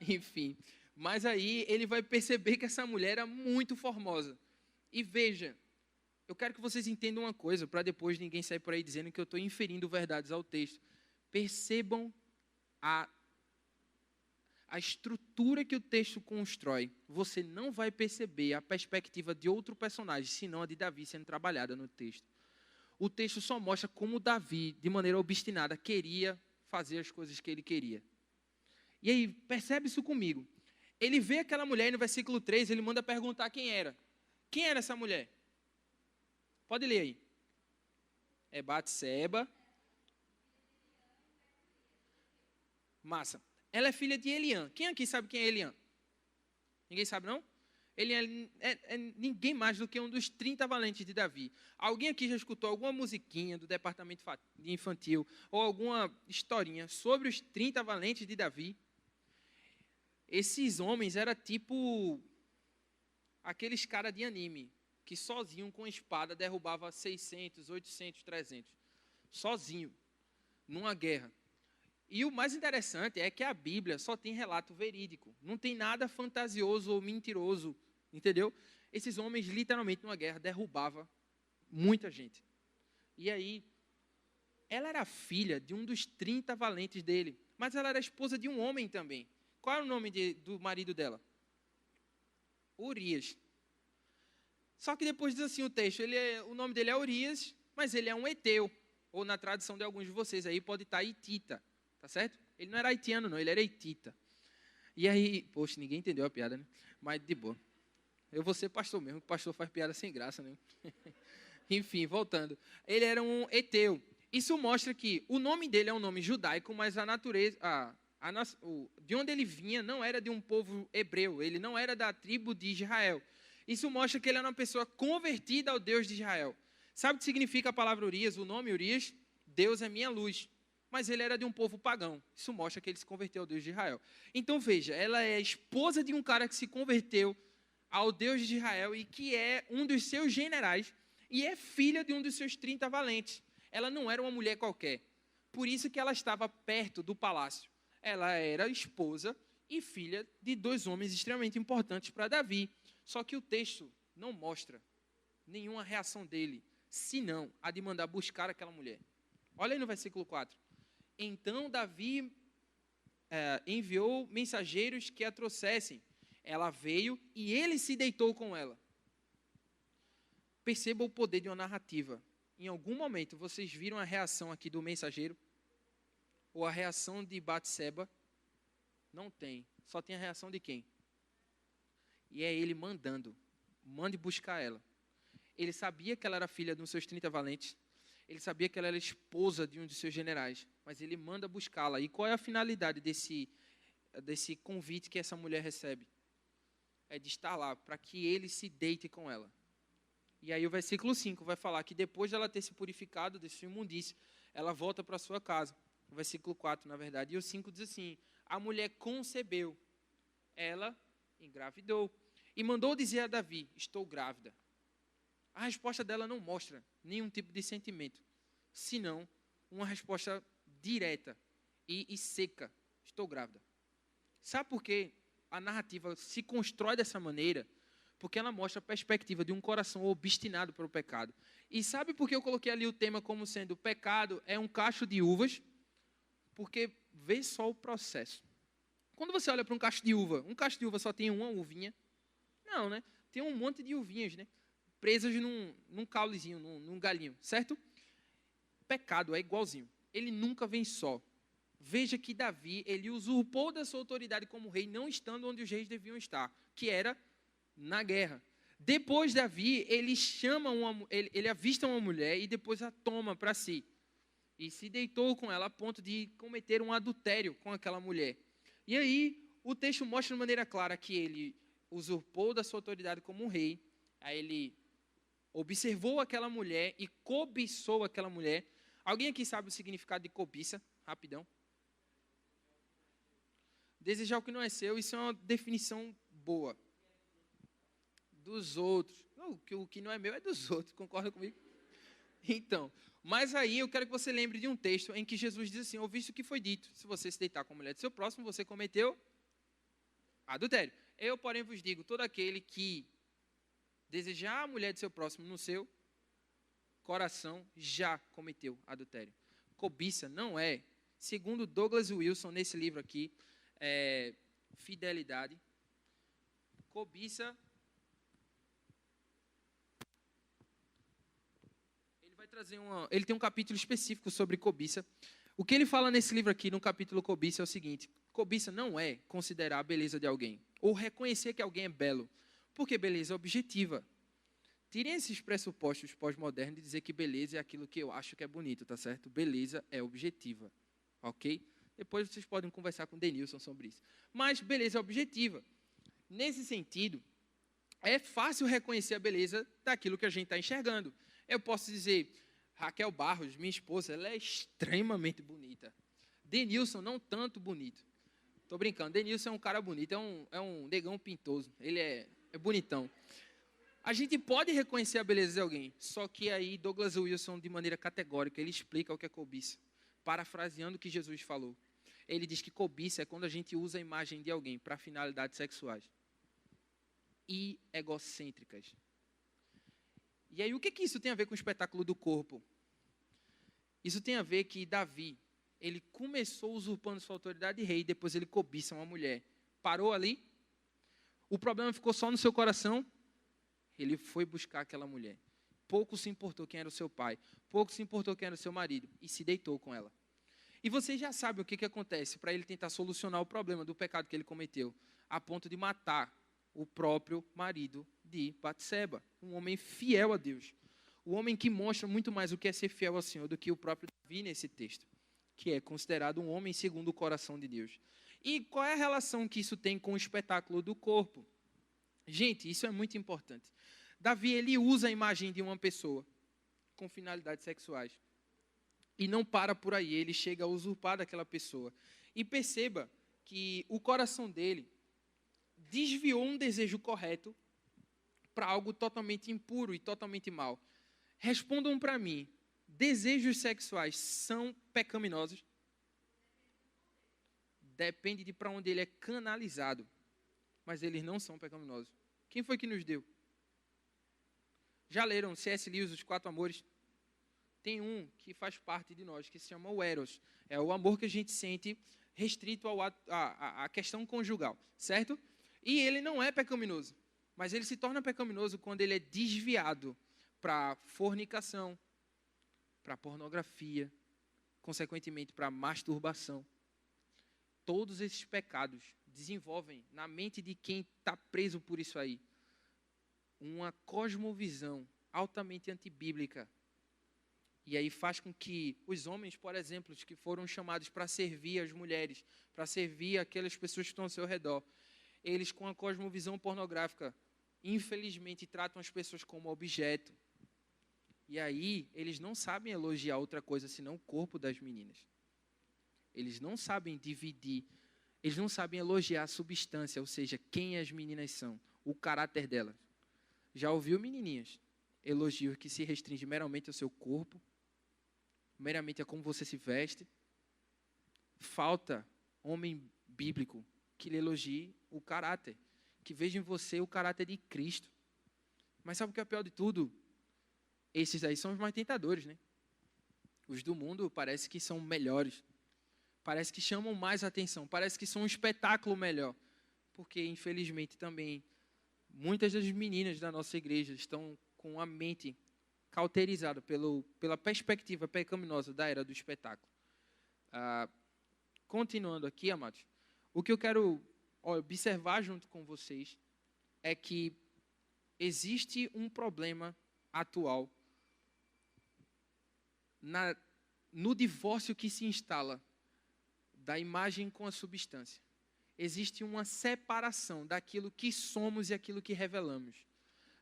Enfim. Mas aí ele vai perceber que essa mulher era muito formosa. E veja, eu quero que vocês entendam uma coisa, para depois ninguém sair por aí dizendo que eu estou inferindo verdades ao texto. Percebam a estrutura que o texto constrói. Você não vai perceber a perspectiva de outro personagem, senão a de Davi sendo trabalhada no texto. O texto só mostra como Davi, de maneira obstinada, queria fazer as coisas que ele queria. E aí, percebe isso comigo. Ele vê aquela mulher e no versículo 3, ele manda perguntar quem era. Quem era essa mulher? Pode ler aí. É Batseba. Massa. Ela é filha de Eliã. Quem aqui sabe quem é Eliã? Ninguém sabe, não? Eliã é ninguém mais do que um dos 30 valentes de Davi. Alguém aqui já escutou alguma musiquinha do departamento de infantil ou alguma historinha sobre os 30 valentes de Davi? Esses homens eram tipo aqueles caras de anime, que sozinho com espada derrubava 600, 800, 300. Sozinho, numa guerra. E o mais interessante é que a Bíblia só tem relato verídico. Não tem nada fantasioso ou mentiroso, entendeu? Esses homens, literalmente, numa guerra, derrubavam muita gente. E aí, ela era filha de um dos 30 valentes dele, mas ela era esposa de um homem também. Qual era o nome do marido dela? Urias. Só que depois diz assim o texto, o nome dele é Urias, mas ele é um heteu. Ou na tradução de alguns de vocês aí pode estar hitita. Tá certo? Ele não era haitiano, não, ele era hitita. E aí, poxa, ninguém entendeu a piada, né? Mas de boa. Eu vou ser pastor mesmo, que o pastor faz piada sem graça, né? Enfim, voltando. Ele era um heteu. Isso mostra que o nome dele é um nome judaico, mas a natureza, de onde ele vinha não era de um povo hebreu, ele não era da tribo de Israel. Isso mostra que ele era uma pessoa convertida ao Deus de Israel. Sabe o que significa a palavra Urias, o nome Urias? Deus é minha luz. Mas ele era de um povo pagão. Isso mostra que ele se converteu ao Deus de Israel. Então veja, ela é esposa de um cara que se converteu ao Deus de Israel e que é um dos seus generais e é filha de um dos seus 30 valentes. Ela não era uma mulher qualquer. Por isso que ela estava perto do palácio. Ela era esposa e filha de 2 homens extremamente importantes para Davi. Só que o texto não mostra nenhuma reação dele, senão a de mandar buscar aquela mulher. Olha aí no versículo 4. Então Davi enviou mensageiros que a trouxessem. Ela veio e ele se deitou com ela. Perceba o poder de uma narrativa. Em algum momento vocês viram a reação aqui do mensageiro? Ou a reação de Batseba? Não tem. Só tem a reação de quem? E é ele mandando. Mande buscar ela. Ele sabia que ela era filha de um dos seus 30 valentes. Ele sabia que ela era esposa de um de seus generais. Mas ele manda buscá-la. E qual é a finalidade desse convite que essa mulher recebe? É de estar lá, para que ele se deite com ela. E aí o versículo 5 vai falar que depois de ela ter se purificado desse imundície, ela volta para sua casa. O versículo 4, na verdade. E o 5 diz assim: a mulher concebeu, ela engravidou. E mandou dizer a Davi: estou grávida. A resposta dela não mostra nenhum tipo de sentimento, senão uma resposta direta e seca: estou grávida. Sabe por que a narrativa se constrói dessa maneira? Porque ela mostra a perspectiva de um coração obstinado pelo pecado. E sabe por que eu coloquei ali o tema como sendo: o pecado é um cacho de uvas? Porque vê só o processo. Quando você olha para um cacho de uva só tem uma uvinha? Não, né? Tem um monte de uvinhas, né? Presas num caulezinho, num galinho, certo? Pecado é igualzinho. Ele nunca vem só. Veja que Davi, ele usurpou da sua autoridade como rei, não estando onde os reis deviam estar, que era na guerra. Depois Davi, ele avista uma mulher e depois a toma para si. E se deitou com ela a ponto de cometer um adultério com aquela mulher. E aí, o texto mostra de maneira clara que ele usurpou da sua autoridade como um rei. Aí ele observou aquela mulher e cobiçou aquela mulher. Alguém aqui sabe o significado de cobiça? Rapidão. Desejar o que não é seu, isso é uma definição boa. Dos outros. O que não é meu é dos outros, concorda comigo? Então, mas aí eu quero que você lembre de um texto em que Jesus diz assim: ouviste o que foi dito, se você se deitar com a mulher do seu próximo, você cometeu adultério. Eu, porém, vos digo, todo aquele que desejar a mulher do seu próximo no seu coração, já cometeu adultério. Cobiça não é, segundo Douglas Wilson, nesse livro aqui, Fidelidade. Cobiça, ele tem um capítulo específico sobre cobiça. O que ele fala nesse livro aqui, no capítulo cobiça, é o seguinte: cobiça não é considerar a beleza de alguém, ou reconhecer que alguém é belo, porque beleza é objetiva. Tirem esses pressupostos pós-modernos de dizer que beleza é aquilo que eu acho que é bonito, tá certo? Beleza é objetiva, ok? Depois vocês podem conversar com o Denilson sobre isso. Mas beleza é objetiva. Nesse sentido, é fácil reconhecer a beleza daquilo que a gente está enxergando. Eu posso dizer: Raquel Barros, minha esposa, ela é extremamente bonita. Denilson, não tanto bonito. Estou brincando, Denilson é um cara bonito, é um negão pintoso, ele é bonitão. A gente pode reconhecer a beleza de alguém, só que aí Douglas Wilson, de maneira categórica, ele explica o que é cobiça, parafraseando o que Jesus falou. Ele diz que cobiça é quando a gente usa a imagem de alguém para finalidades sexuais e egocêntricas. E aí, o que isso tem a ver com o espetáculo do corpo? Isso tem a ver que Davi, ele começou usurpando sua autoridade de rei, e depois ele cobiça uma mulher. Parou ali? O problema ficou só no seu coração? Ele foi buscar aquela mulher. Pouco se importou quem era o seu pai, pouco se importou quem era o seu marido, e se deitou com ela. E você já sabe o que acontece para ele tentar solucionar o problema do pecado que ele cometeu, a ponto de matar o próprio marido de Batseba, um homem fiel a Deus. O homem que mostra muito mais o que é ser fiel ao Senhor do que o próprio Davi nesse texto, que é considerado um homem segundo o coração de Deus. E qual é a relação que isso tem com o espetáculo do corpo? Gente, isso é muito importante. Davi, ele usa a imagem de uma pessoa com finalidades sexuais. E não para por aí, ele chega a usurpar daquela pessoa. E perceba que o coração dele desviou um desejo correto para algo totalmente impuro e totalmente mau. Respondam para mim: desejos sexuais são pecaminosos? Depende de para onde ele é canalizado. Mas eles não são pecaminosos. Quem foi que nos deu? Já leram C.S. Lewis, Os Quatro Amores? Tem um que faz parte de nós, que se chama o Eros. É o amor que a gente sente restrito à questão conjugal, certo? E ele não é pecaminoso, mas ele se torna pecaminoso quando ele é desviado para fornicação, para pornografia, consequentemente para masturbação. Todos esses pecados desenvolvem na mente de quem está preso por isso aí uma cosmovisão altamente antibíblica. E aí faz com que os homens, por exemplo, que foram chamados para servir as mulheres, para servir aquelas pessoas que estão ao seu redor, eles com a cosmovisão pornográfica, infelizmente, tratam as pessoas como objeto. E aí eles não sabem elogiar outra coisa senão o corpo das meninas. Eles não sabem dividir, eles não sabem elogiar a substância, ou seja, quem as meninas são, o caráter delas. Já ouviu, menininhas? Elogios que se restringe meramente ao seu corpo, meramente a como você se veste. Falta homem bíblico que lhe elogie o caráter, que veja em você o caráter de Cristo. Mas sabe o que é pior de tudo? Esses aí são os mais tentadores, né? Os do mundo parece que são melhores. Parece que chamam mais atenção. Parece que são um espetáculo melhor. Porque, infelizmente, também, muitas das meninas da nossa igreja estão com a mente cauterizada pela perspectiva pecaminosa da era do espetáculo. Continuando aqui, amados, o que eu quero observar junto com vocês é que existe um problema atual no divórcio que se instala da imagem com a substância. Existe uma separação daquilo que somos e aquilo que revelamos.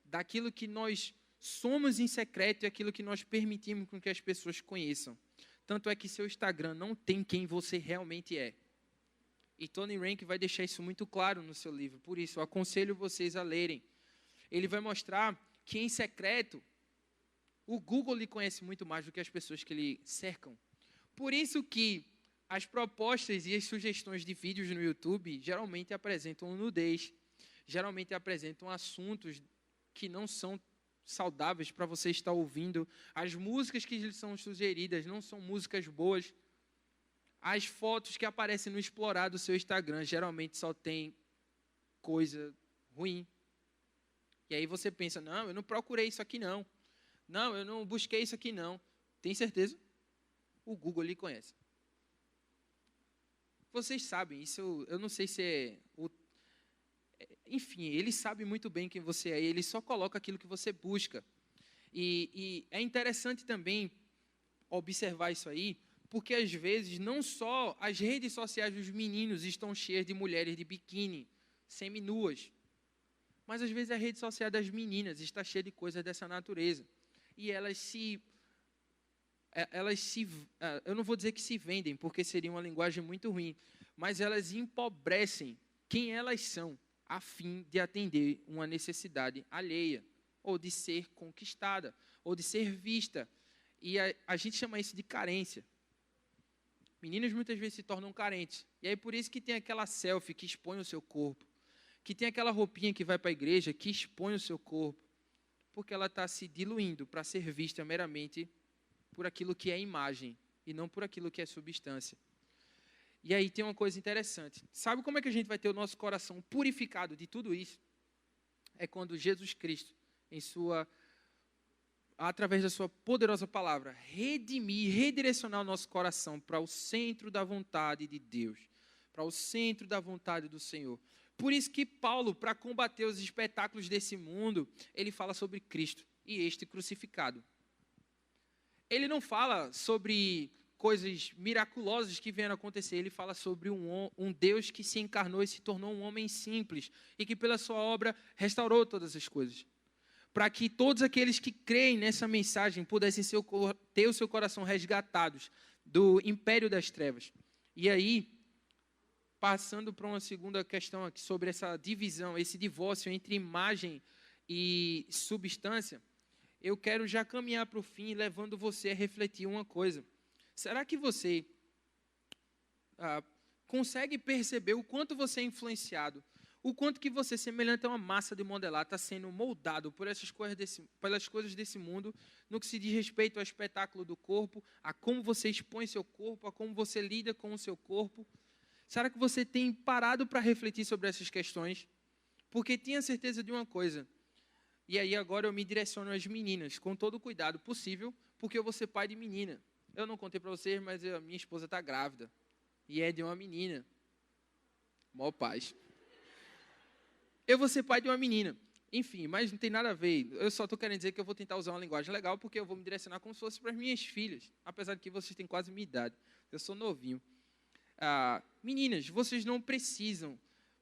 Daquilo que nós somos em secreto e aquilo que nós permitimos com que as pessoas conheçam. Tanto é que seu Instagram não tem quem você realmente é. E Tony Rank vai deixar isso muito claro no seu livro. Por isso, eu aconselho vocês a lerem. Ele vai mostrar que em secreto, o Google lhe conhece muito mais do que as pessoas que lhe cercam. Por isso que as propostas e as sugestões de vídeos no YouTube geralmente apresentam nudez, geralmente apresentam assuntos que não são saudáveis para você estar ouvindo. As músicas que lhe são sugeridas não são músicas boas. As fotos que aparecem no explorar do seu Instagram geralmente só tem coisa ruim. E aí você pensa, não, eu não procurei isso aqui não. Não, eu não busquei isso aqui não. Tem certeza? O Google lhe conhece. Vocês sabem, isso eu não sei se é... Enfim, ele sabe muito bem quem você é, ele só coloca aquilo que você busca. E é interessante também observar isso aí, porque às vezes não só as redes sociais dos meninos estão cheias de mulheres de biquíni, seminuas, mas às vezes a rede social das meninas está cheia de coisas dessa natureza. E eu não vou dizer que se vendem, porque seria uma linguagem muito ruim, mas elas empobrecem quem elas são, a fim de atender uma necessidade alheia, ou de ser conquistada, ou de ser vista. E a gente chama isso de carência. Meninas muitas vezes se tornam carentes. E aí por isso que tem aquela selfie que expõe o seu corpo, que tem aquela roupinha que vai para a igreja que expõe o seu corpo, porque ela está se diluindo para ser vista meramente por aquilo que é imagem e não por aquilo que é substância. E aí tem uma coisa interessante. Sabe como é que a gente vai ter o nosso coração purificado de tudo isso? É quando Jesus Cristo, através da sua poderosa palavra, redimir, redirecionar o nosso coração para o centro da vontade de Deus, para o centro da vontade do Senhor. Por isso que Paulo, para combater os espetáculos desse mundo, ele fala sobre Cristo e este crucificado. Ele não fala sobre coisas miraculosas que vieram acontecer, ele fala sobre um Deus que se encarnou e se tornou um homem simples e que pela sua obra restaurou todas as coisas. Para que todos aqueles que creem nessa mensagem pudessem ter o seu coração resgatados do império das trevas. E aí, passando para uma segunda questão aqui sobre essa divisão, esse divórcio entre imagem e substância, eu quero já caminhar para o fim, levando você a refletir uma coisa. Será que você consegue perceber o quanto você é influenciado, o quanto que você, semelhante a uma massa de modelar, está sendo moldado por pelas coisas desse mundo, no que se diz respeito ao espetáculo do corpo, a como você expõe seu corpo, a como você lida com o seu corpo? Será que você tem parado para refletir sobre essas questões? Porque tenha certeza de uma coisa, e aí agora eu me direciono às meninas, com todo o cuidado possível, porque eu vou ser pai de menina. Eu não contei para vocês, mas a minha esposa está grávida, e é de uma menina. Mó paz. Eu vou ser pai de uma menina. Enfim, mas não tem nada a ver. Eu só estou querendo dizer que eu vou tentar usar uma linguagem legal, porque eu vou me direcionar como se fosse para as minhas filhas. Apesar de que vocês têm quase a minha idade. Eu sou novinho. Meninas, vocês não precisam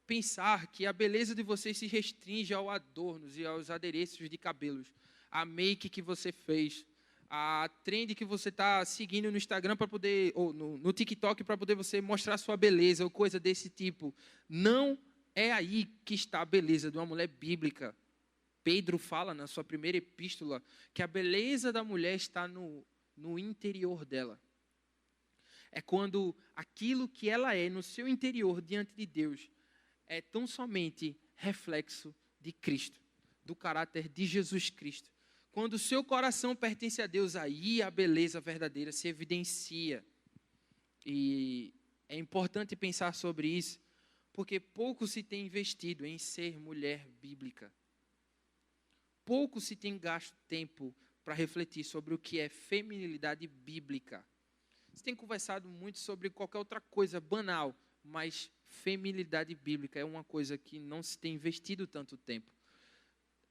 pensar que a beleza de vocês se restringe aos adornos e aos adereços de cabelos. A make que você fez, a trend que você está seguindo no Instagram para poder, ou no TikTok para poder você mostrar sua beleza, ou coisa desse tipo. Não é aí que está a beleza de uma mulher bíblica. Pedro fala na sua primeira epístola que a beleza da mulher está no interior dela. É quando aquilo que ela é no seu interior diante de Deus é tão somente reflexo de Cristo, do caráter de Jesus Cristo. Quando o seu coração pertence a Deus, aí a beleza verdadeira se evidencia. E é importante pensar sobre isso, porque pouco se tem investido em ser mulher bíblica. Pouco se tem gasto tempo para refletir sobre o que é feminilidade bíblica. Você tem conversado muito sobre qualquer outra coisa banal, mas feminilidade bíblica é uma coisa que não se tem investido tanto tempo.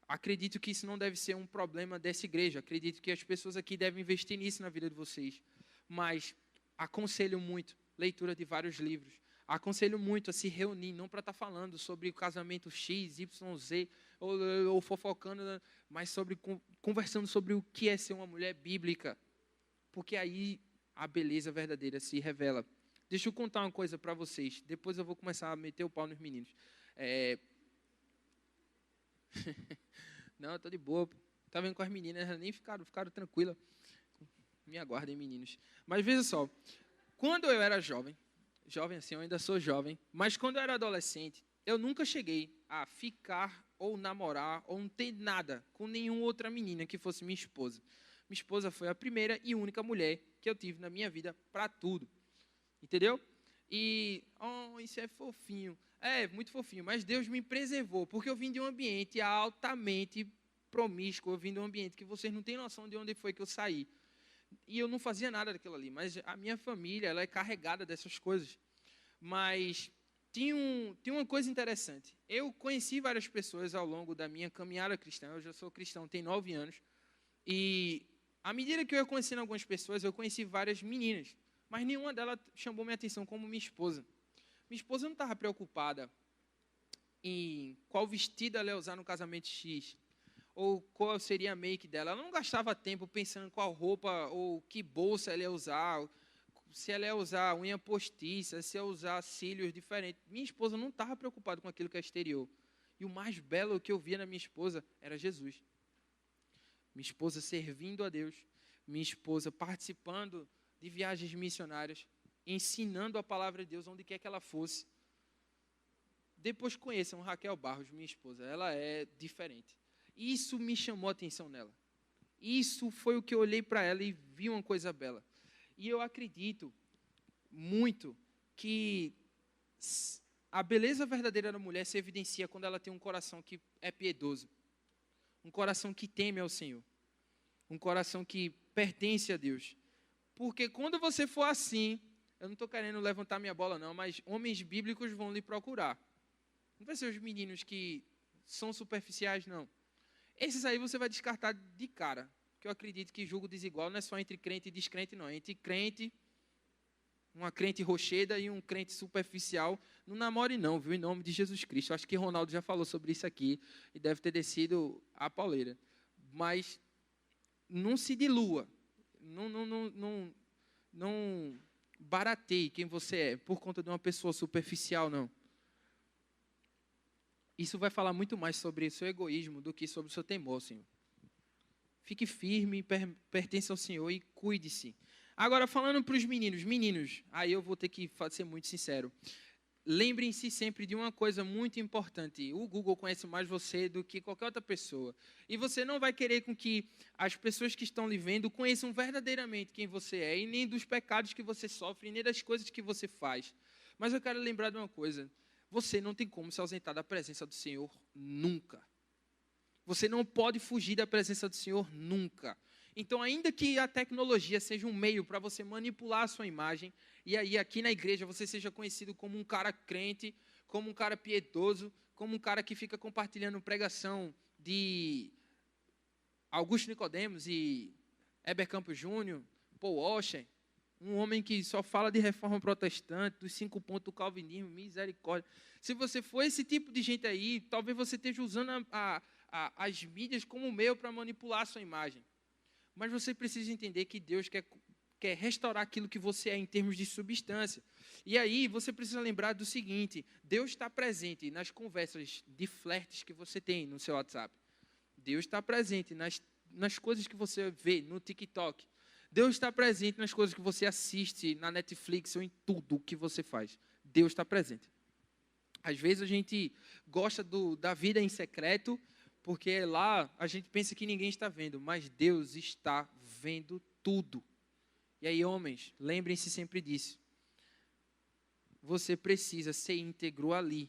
Acredito que isso não deve ser um problema dessa igreja. Acredito que as pessoas aqui devem investir nisso na vida de vocês. Mas aconselho muito leitura de vários livros. Aconselho muito a se reunir, não para estar falando sobre o casamento X, Y, Z, ou fofocando, mas conversando sobre o que é ser uma mulher bíblica. Porque aí a beleza verdadeira se revela. Deixa eu contar uma coisa para vocês. Depois eu vou começar a meter o pau nos meninos. Não, eu tô de boa. Tá vendo com as meninas, elas nem ficaram tranquilas. Me aguardem, meninos. Mas veja só, quando eu era jovem assim, eu ainda sou jovem, mas quando eu era adolescente, eu nunca cheguei a ficar ou namorar ou não ter nada com nenhuma outra menina que fosse minha esposa. Minha esposa foi a primeira e única mulher que eu tive na minha vida para tudo. Entendeu? E, isso é fofinho. É, muito fofinho, mas Deus me preservou, porque eu vim de um ambiente altamente promíscuo, eu vim de um ambiente que vocês não têm noção de onde foi que eu saí. E eu não fazia nada daquilo ali, mas a minha família, ela é carregada dessas coisas. Mas tinha uma coisa interessante. Eu conheci várias pessoas ao longo da minha caminhada cristã, eu já sou cristão, tem 9 anos, e à medida que eu ia conhecendo algumas pessoas, eu conheci várias meninas, mas nenhuma delas chamou minha atenção como minha esposa. Minha esposa não estava preocupada em qual vestido ela ia usar no casamento X, ou qual seria a make dela. Ela não gastava tempo pensando qual roupa ou que bolsa ela ia usar, se ela ia usar unha postiça, se ia usar cílios diferentes. Minha esposa não estava preocupada com aquilo que é exterior. E o mais belo que eu via na minha esposa era Jesus. Minha esposa servindo a Deus, minha esposa participando de viagens missionárias, ensinando a palavra de Deus onde quer que ela fosse. Depois conheçam Raquel Barros, minha esposa, ela é diferente. Isso me chamou a atenção nela. Isso foi o que eu olhei para ela e vi uma coisa bela. E eu acredito muito que a beleza verdadeira da mulher se evidencia quando ela tem um coração que é piedoso. Um coração que teme ao Senhor. Um coração que pertence a Deus. Porque quando você for assim, eu não estou querendo levantar minha bola não, mas homens bíblicos vão lhe procurar. Não vai ser os meninos que são superficiais, não. Esses aí você vai descartar de cara. Que eu acredito que julgo desigual não é só entre crente e descrente, não. É entre crente, uma crente rocheda e um crente superficial. Não namore não, viu? Em nome de Jesus Cristo. Acho que Ronaldo já falou sobre isso aqui e deve ter descido a pauleira. Mas não se dilua. Não barateie quem você é por conta de uma pessoa superficial, não. Isso vai falar muito mais sobre o seu egoísmo do que sobre o seu temor, Senhor. Fique firme, pertence ao Senhor e cuide-se. Agora, falando para os meninos, aí eu vou ter que ser muito sincero. Lembrem-se sempre de uma coisa muito importante. O Google conhece mais você do que qualquer outra pessoa. E você não vai querer com que as pessoas que estão lhe vendo conheçam verdadeiramente quem você é, e nem dos pecados que você sofre, nem das coisas que você faz. Mas eu quero lembrar de uma coisa. Você não tem como se ausentar da presença do Senhor nunca. Você não pode fugir da presença do Senhor nunca. Então, ainda que a tecnologia seja um meio para você manipular a sua imagem, e aí aqui na igreja você seja conhecido como um cara crente, como um cara piedoso, como um cara que fica compartilhando pregação de Augusto Nicodemos e Heber Campos Júnior, Paul Washer, um homem que só fala de reforma protestante, dos 5 pontos do calvinismo, misericórdia. Se você for esse tipo de gente aí, talvez você esteja usando as mídias como meio para manipular a sua imagem. Mas você precisa entender que Deus quer restaurar aquilo que você é em termos de substância. E aí você precisa lembrar do seguinte: Deus está presente nas conversas de flertes que você tem no seu WhatsApp. Deus está presente nas coisas que você vê no TikTok. Deus está presente nas coisas que você assiste na Netflix ou em tudo que você faz. Deus está presente. Às vezes a gente gosta da vida em secreto, porque lá a gente pensa que ninguém está vendo, mas Deus está vendo tudo. E aí, homens, lembrem-se sempre disso. Você precisa ser íntegro ali.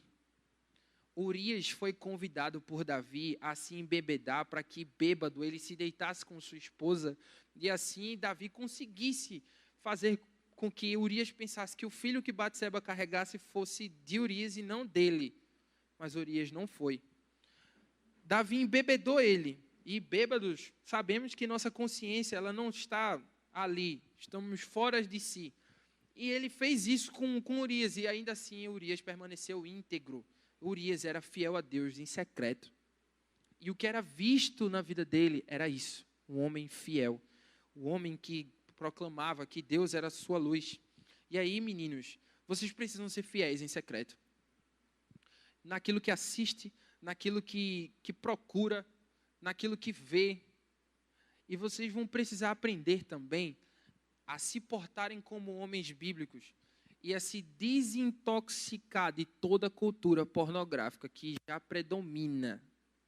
Urias foi convidado por Davi a se embebedar para que, bêbado, ele se deitasse com sua esposa e assim Davi conseguisse fazer com que Urias pensasse que o filho que Batseba carregasse fosse de Urias e não dele. Mas Urias não foi. Davi embebedou ele. E bêbados, sabemos que nossa consciência ela não está ali. Estamos fora de si. E ele fez isso com Urias. E ainda assim Urias permaneceu íntegro. Urias era fiel a Deus em secreto. E o que era visto na vida dele era isso. Um homem fiel. Um homem que proclamava que Deus era a sua luz. E aí, meninos, vocês precisam ser fiéis em secreto. Naquilo que assiste, naquilo que procura, naquilo que vê. E vocês vão precisar aprender também a se portarem como homens bíblicos e a se desintoxicar de toda a cultura pornográfica que já predomina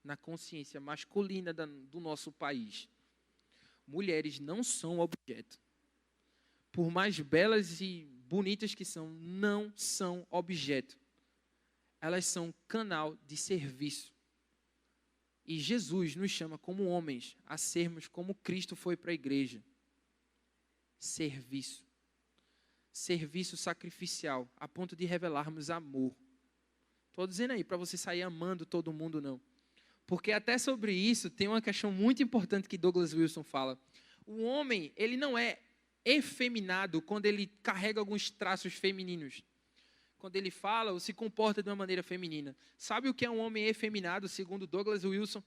na consciência masculina do nosso país. Mulheres não são objeto. Por mais belas e bonitas que são, não são objeto. Elas são canal de serviço. E Jesus nos chama como homens a sermos como Cristo foi para a igreja. Serviço. Serviço sacrificial, a ponto de revelarmos amor. Estou dizendo aí, para você sair amando todo mundo, não. Porque até sobre isso tem uma questão muito importante que Douglas Wilson fala. O homem, ele não é efeminado quando ele carrega alguns traços femininos. Quando ele fala ou se comporta de uma maneira feminina. Sabe o que é um homem efeminado, segundo Douglas Wilson?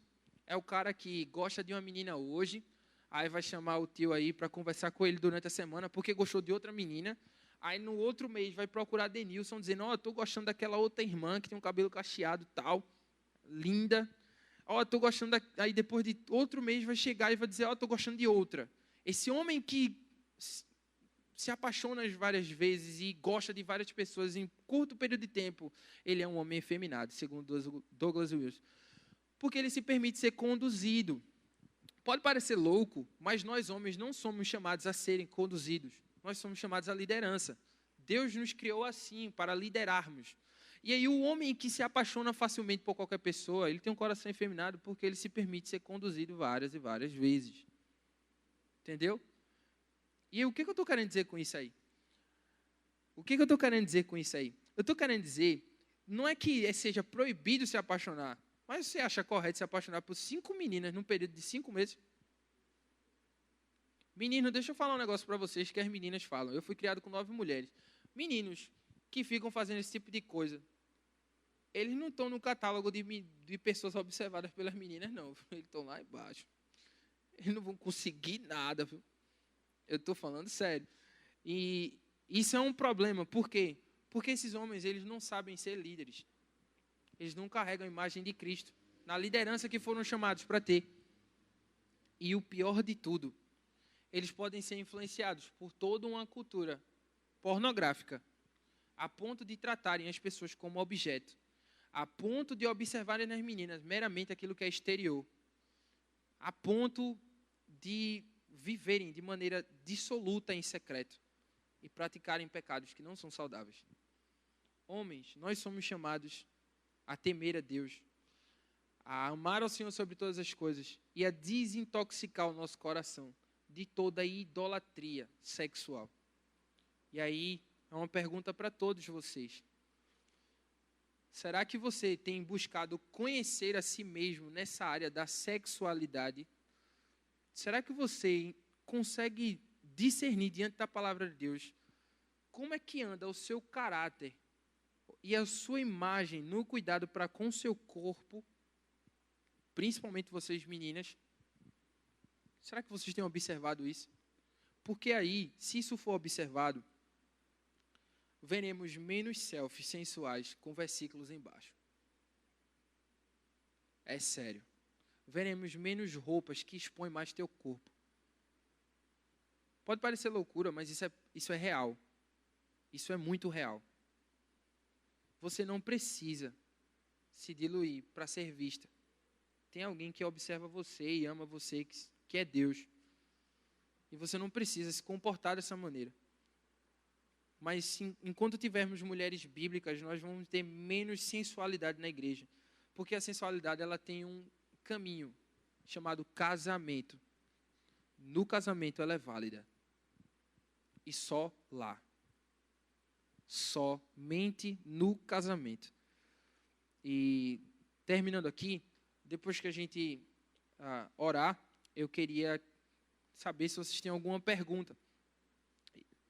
É o cara que gosta de uma menina hoje, aí vai chamar o tio aí para conversar com ele durante a semana, porque gostou de outra menina. Aí no outro mês vai procurar Denilson, dizendo, eu estou gostando daquela outra irmã que tem um cabelo cacheado tal, linda. Estou gostando Aí depois de outro mês vai chegar e vai dizer, estou gostando de outra. Esse homem que se apaixona várias vezes e gosta de várias pessoas em curto período de tempo, ele é um homem efeminado, segundo Douglas Wilson. Porque ele se permite ser conduzido. Pode parecer louco, mas nós homens não somos chamados a serem conduzidos. Nós somos chamados à liderança. Deus nos criou assim, para liderarmos. E aí o homem que se apaixona facilmente por qualquer pessoa, ele tem um coração efeminado porque ele se permite ser conduzido várias e várias vezes. Entendeu? E o que eu estou querendo dizer com isso aí? O que eu estou querendo dizer com isso aí? Eu estou querendo dizer, não é que seja proibido se apaixonar, mas você acha correto se apaixonar por 5 meninas num período de 5 meses? Menino, deixa eu falar um negócio para vocês que as meninas falam. Eu fui criado com 9 mulheres. Meninos que ficam fazendo esse tipo de coisa, eles não estão no catálogo de pessoas observadas pelas meninas, não. Eles estão lá embaixo. Eles não vão conseguir nada, viu? Eu estou falando sério. E isso é um problema. Por quê? Porque esses homens, eles não sabem ser líderes. Eles não carregam a imagem de Cristo na liderança que foram chamados para ter. E o pior de tudo, eles podem ser influenciados por toda uma cultura pornográfica, a ponto de tratarem as pessoas como objeto, a ponto de observarem nas meninas meramente aquilo que é exterior, a ponto de viverem de maneira dissoluta em secreto e praticarem pecados que não são saudáveis. Homens, nós somos chamados a temer a Deus, a amar ao Senhor sobre todas as coisas e a desintoxicar o nosso coração de toda a idolatria sexual. E aí, é uma pergunta para todos vocês. Será que você tem buscado conhecer a si mesmo nessa área da sexualidade? Será que você consegue discernir diante da palavra de Deus como é que anda o seu caráter e a sua imagem no cuidado para com o seu corpo, principalmente vocês meninas? Será que vocês têm observado isso? Porque aí, se isso for observado, veremos menos selfies sensuais com versículos embaixo. É sério. Veremos menos roupas que expõem mais teu corpo. Pode parecer loucura, mas isso é real. Isso é muito real. Você não precisa se diluir para ser vista. Tem alguém que observa você e ama você, que é Deus. E você não precisa se comportar dessa maneira. Mas sim, enquanto tivermos mulheres bíblicas, nós vamos ter menos sensualidade na igreja. Porque a sensualidade ela tem um caminho chamado casamento. No casamento ela é válida. E só lá. Somente no casamento. E terminando aqui, depois que a gente orar, eu queria saber se vocês têm alguma pergunta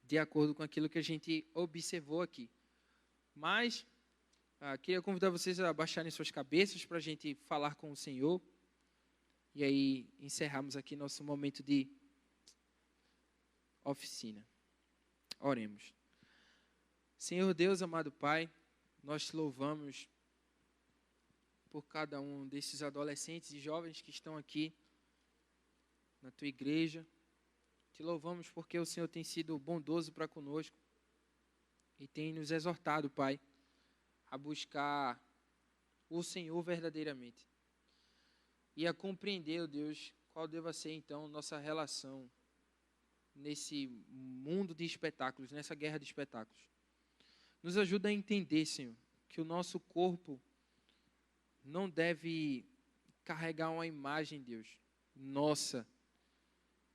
de acordo com aquilo que a gente observou aqui. Mas, queria convidar vocês a baixarem suas cabeças para a gente falar com o Senhor. E aí, encerrarmos aqui nosso momento de oficina. Oremos. Senhor Deus, amado Pai, nós te louvamos por cada um desses adolescentes e jovens que estão aqui na tua igreja. Te louvamos porque o Senhor tem sido bondoso para conosco e tem nos exortado, Pai, a buscar o Senhor verdadeiramente e a compreender, ó Deus, qual deva ser então nossa relação nesse mundo de espetáculos, nessa guerra de espetáculos. Nos ajuda a entender, Senhor, que o nosso corpo não deve carregar uma imagem, Deus, nossa,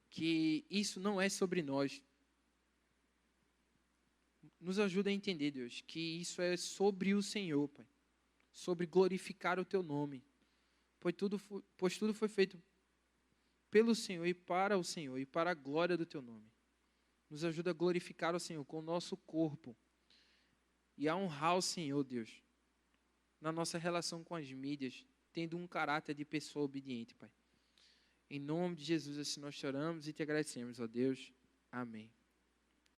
que isso não é sobre nós. Nos ajuda a entender, Deus, que isso é sobre o Senhor, Pai. Sobre glorificar o Teu nome. Pois tudo foi feito pelo Senhor e para o Senhor e para a glória do Teu nome. Nos ajuda a glorificar o Senhor com o nosso corpo e a honrar o Senhor, Deus, na nossa relação com as mídias, tendo um caráter de pessoa obediente, Pai. Em nome de Jesus, assim nós choramos e te agradecemos, ó Deus. Amém.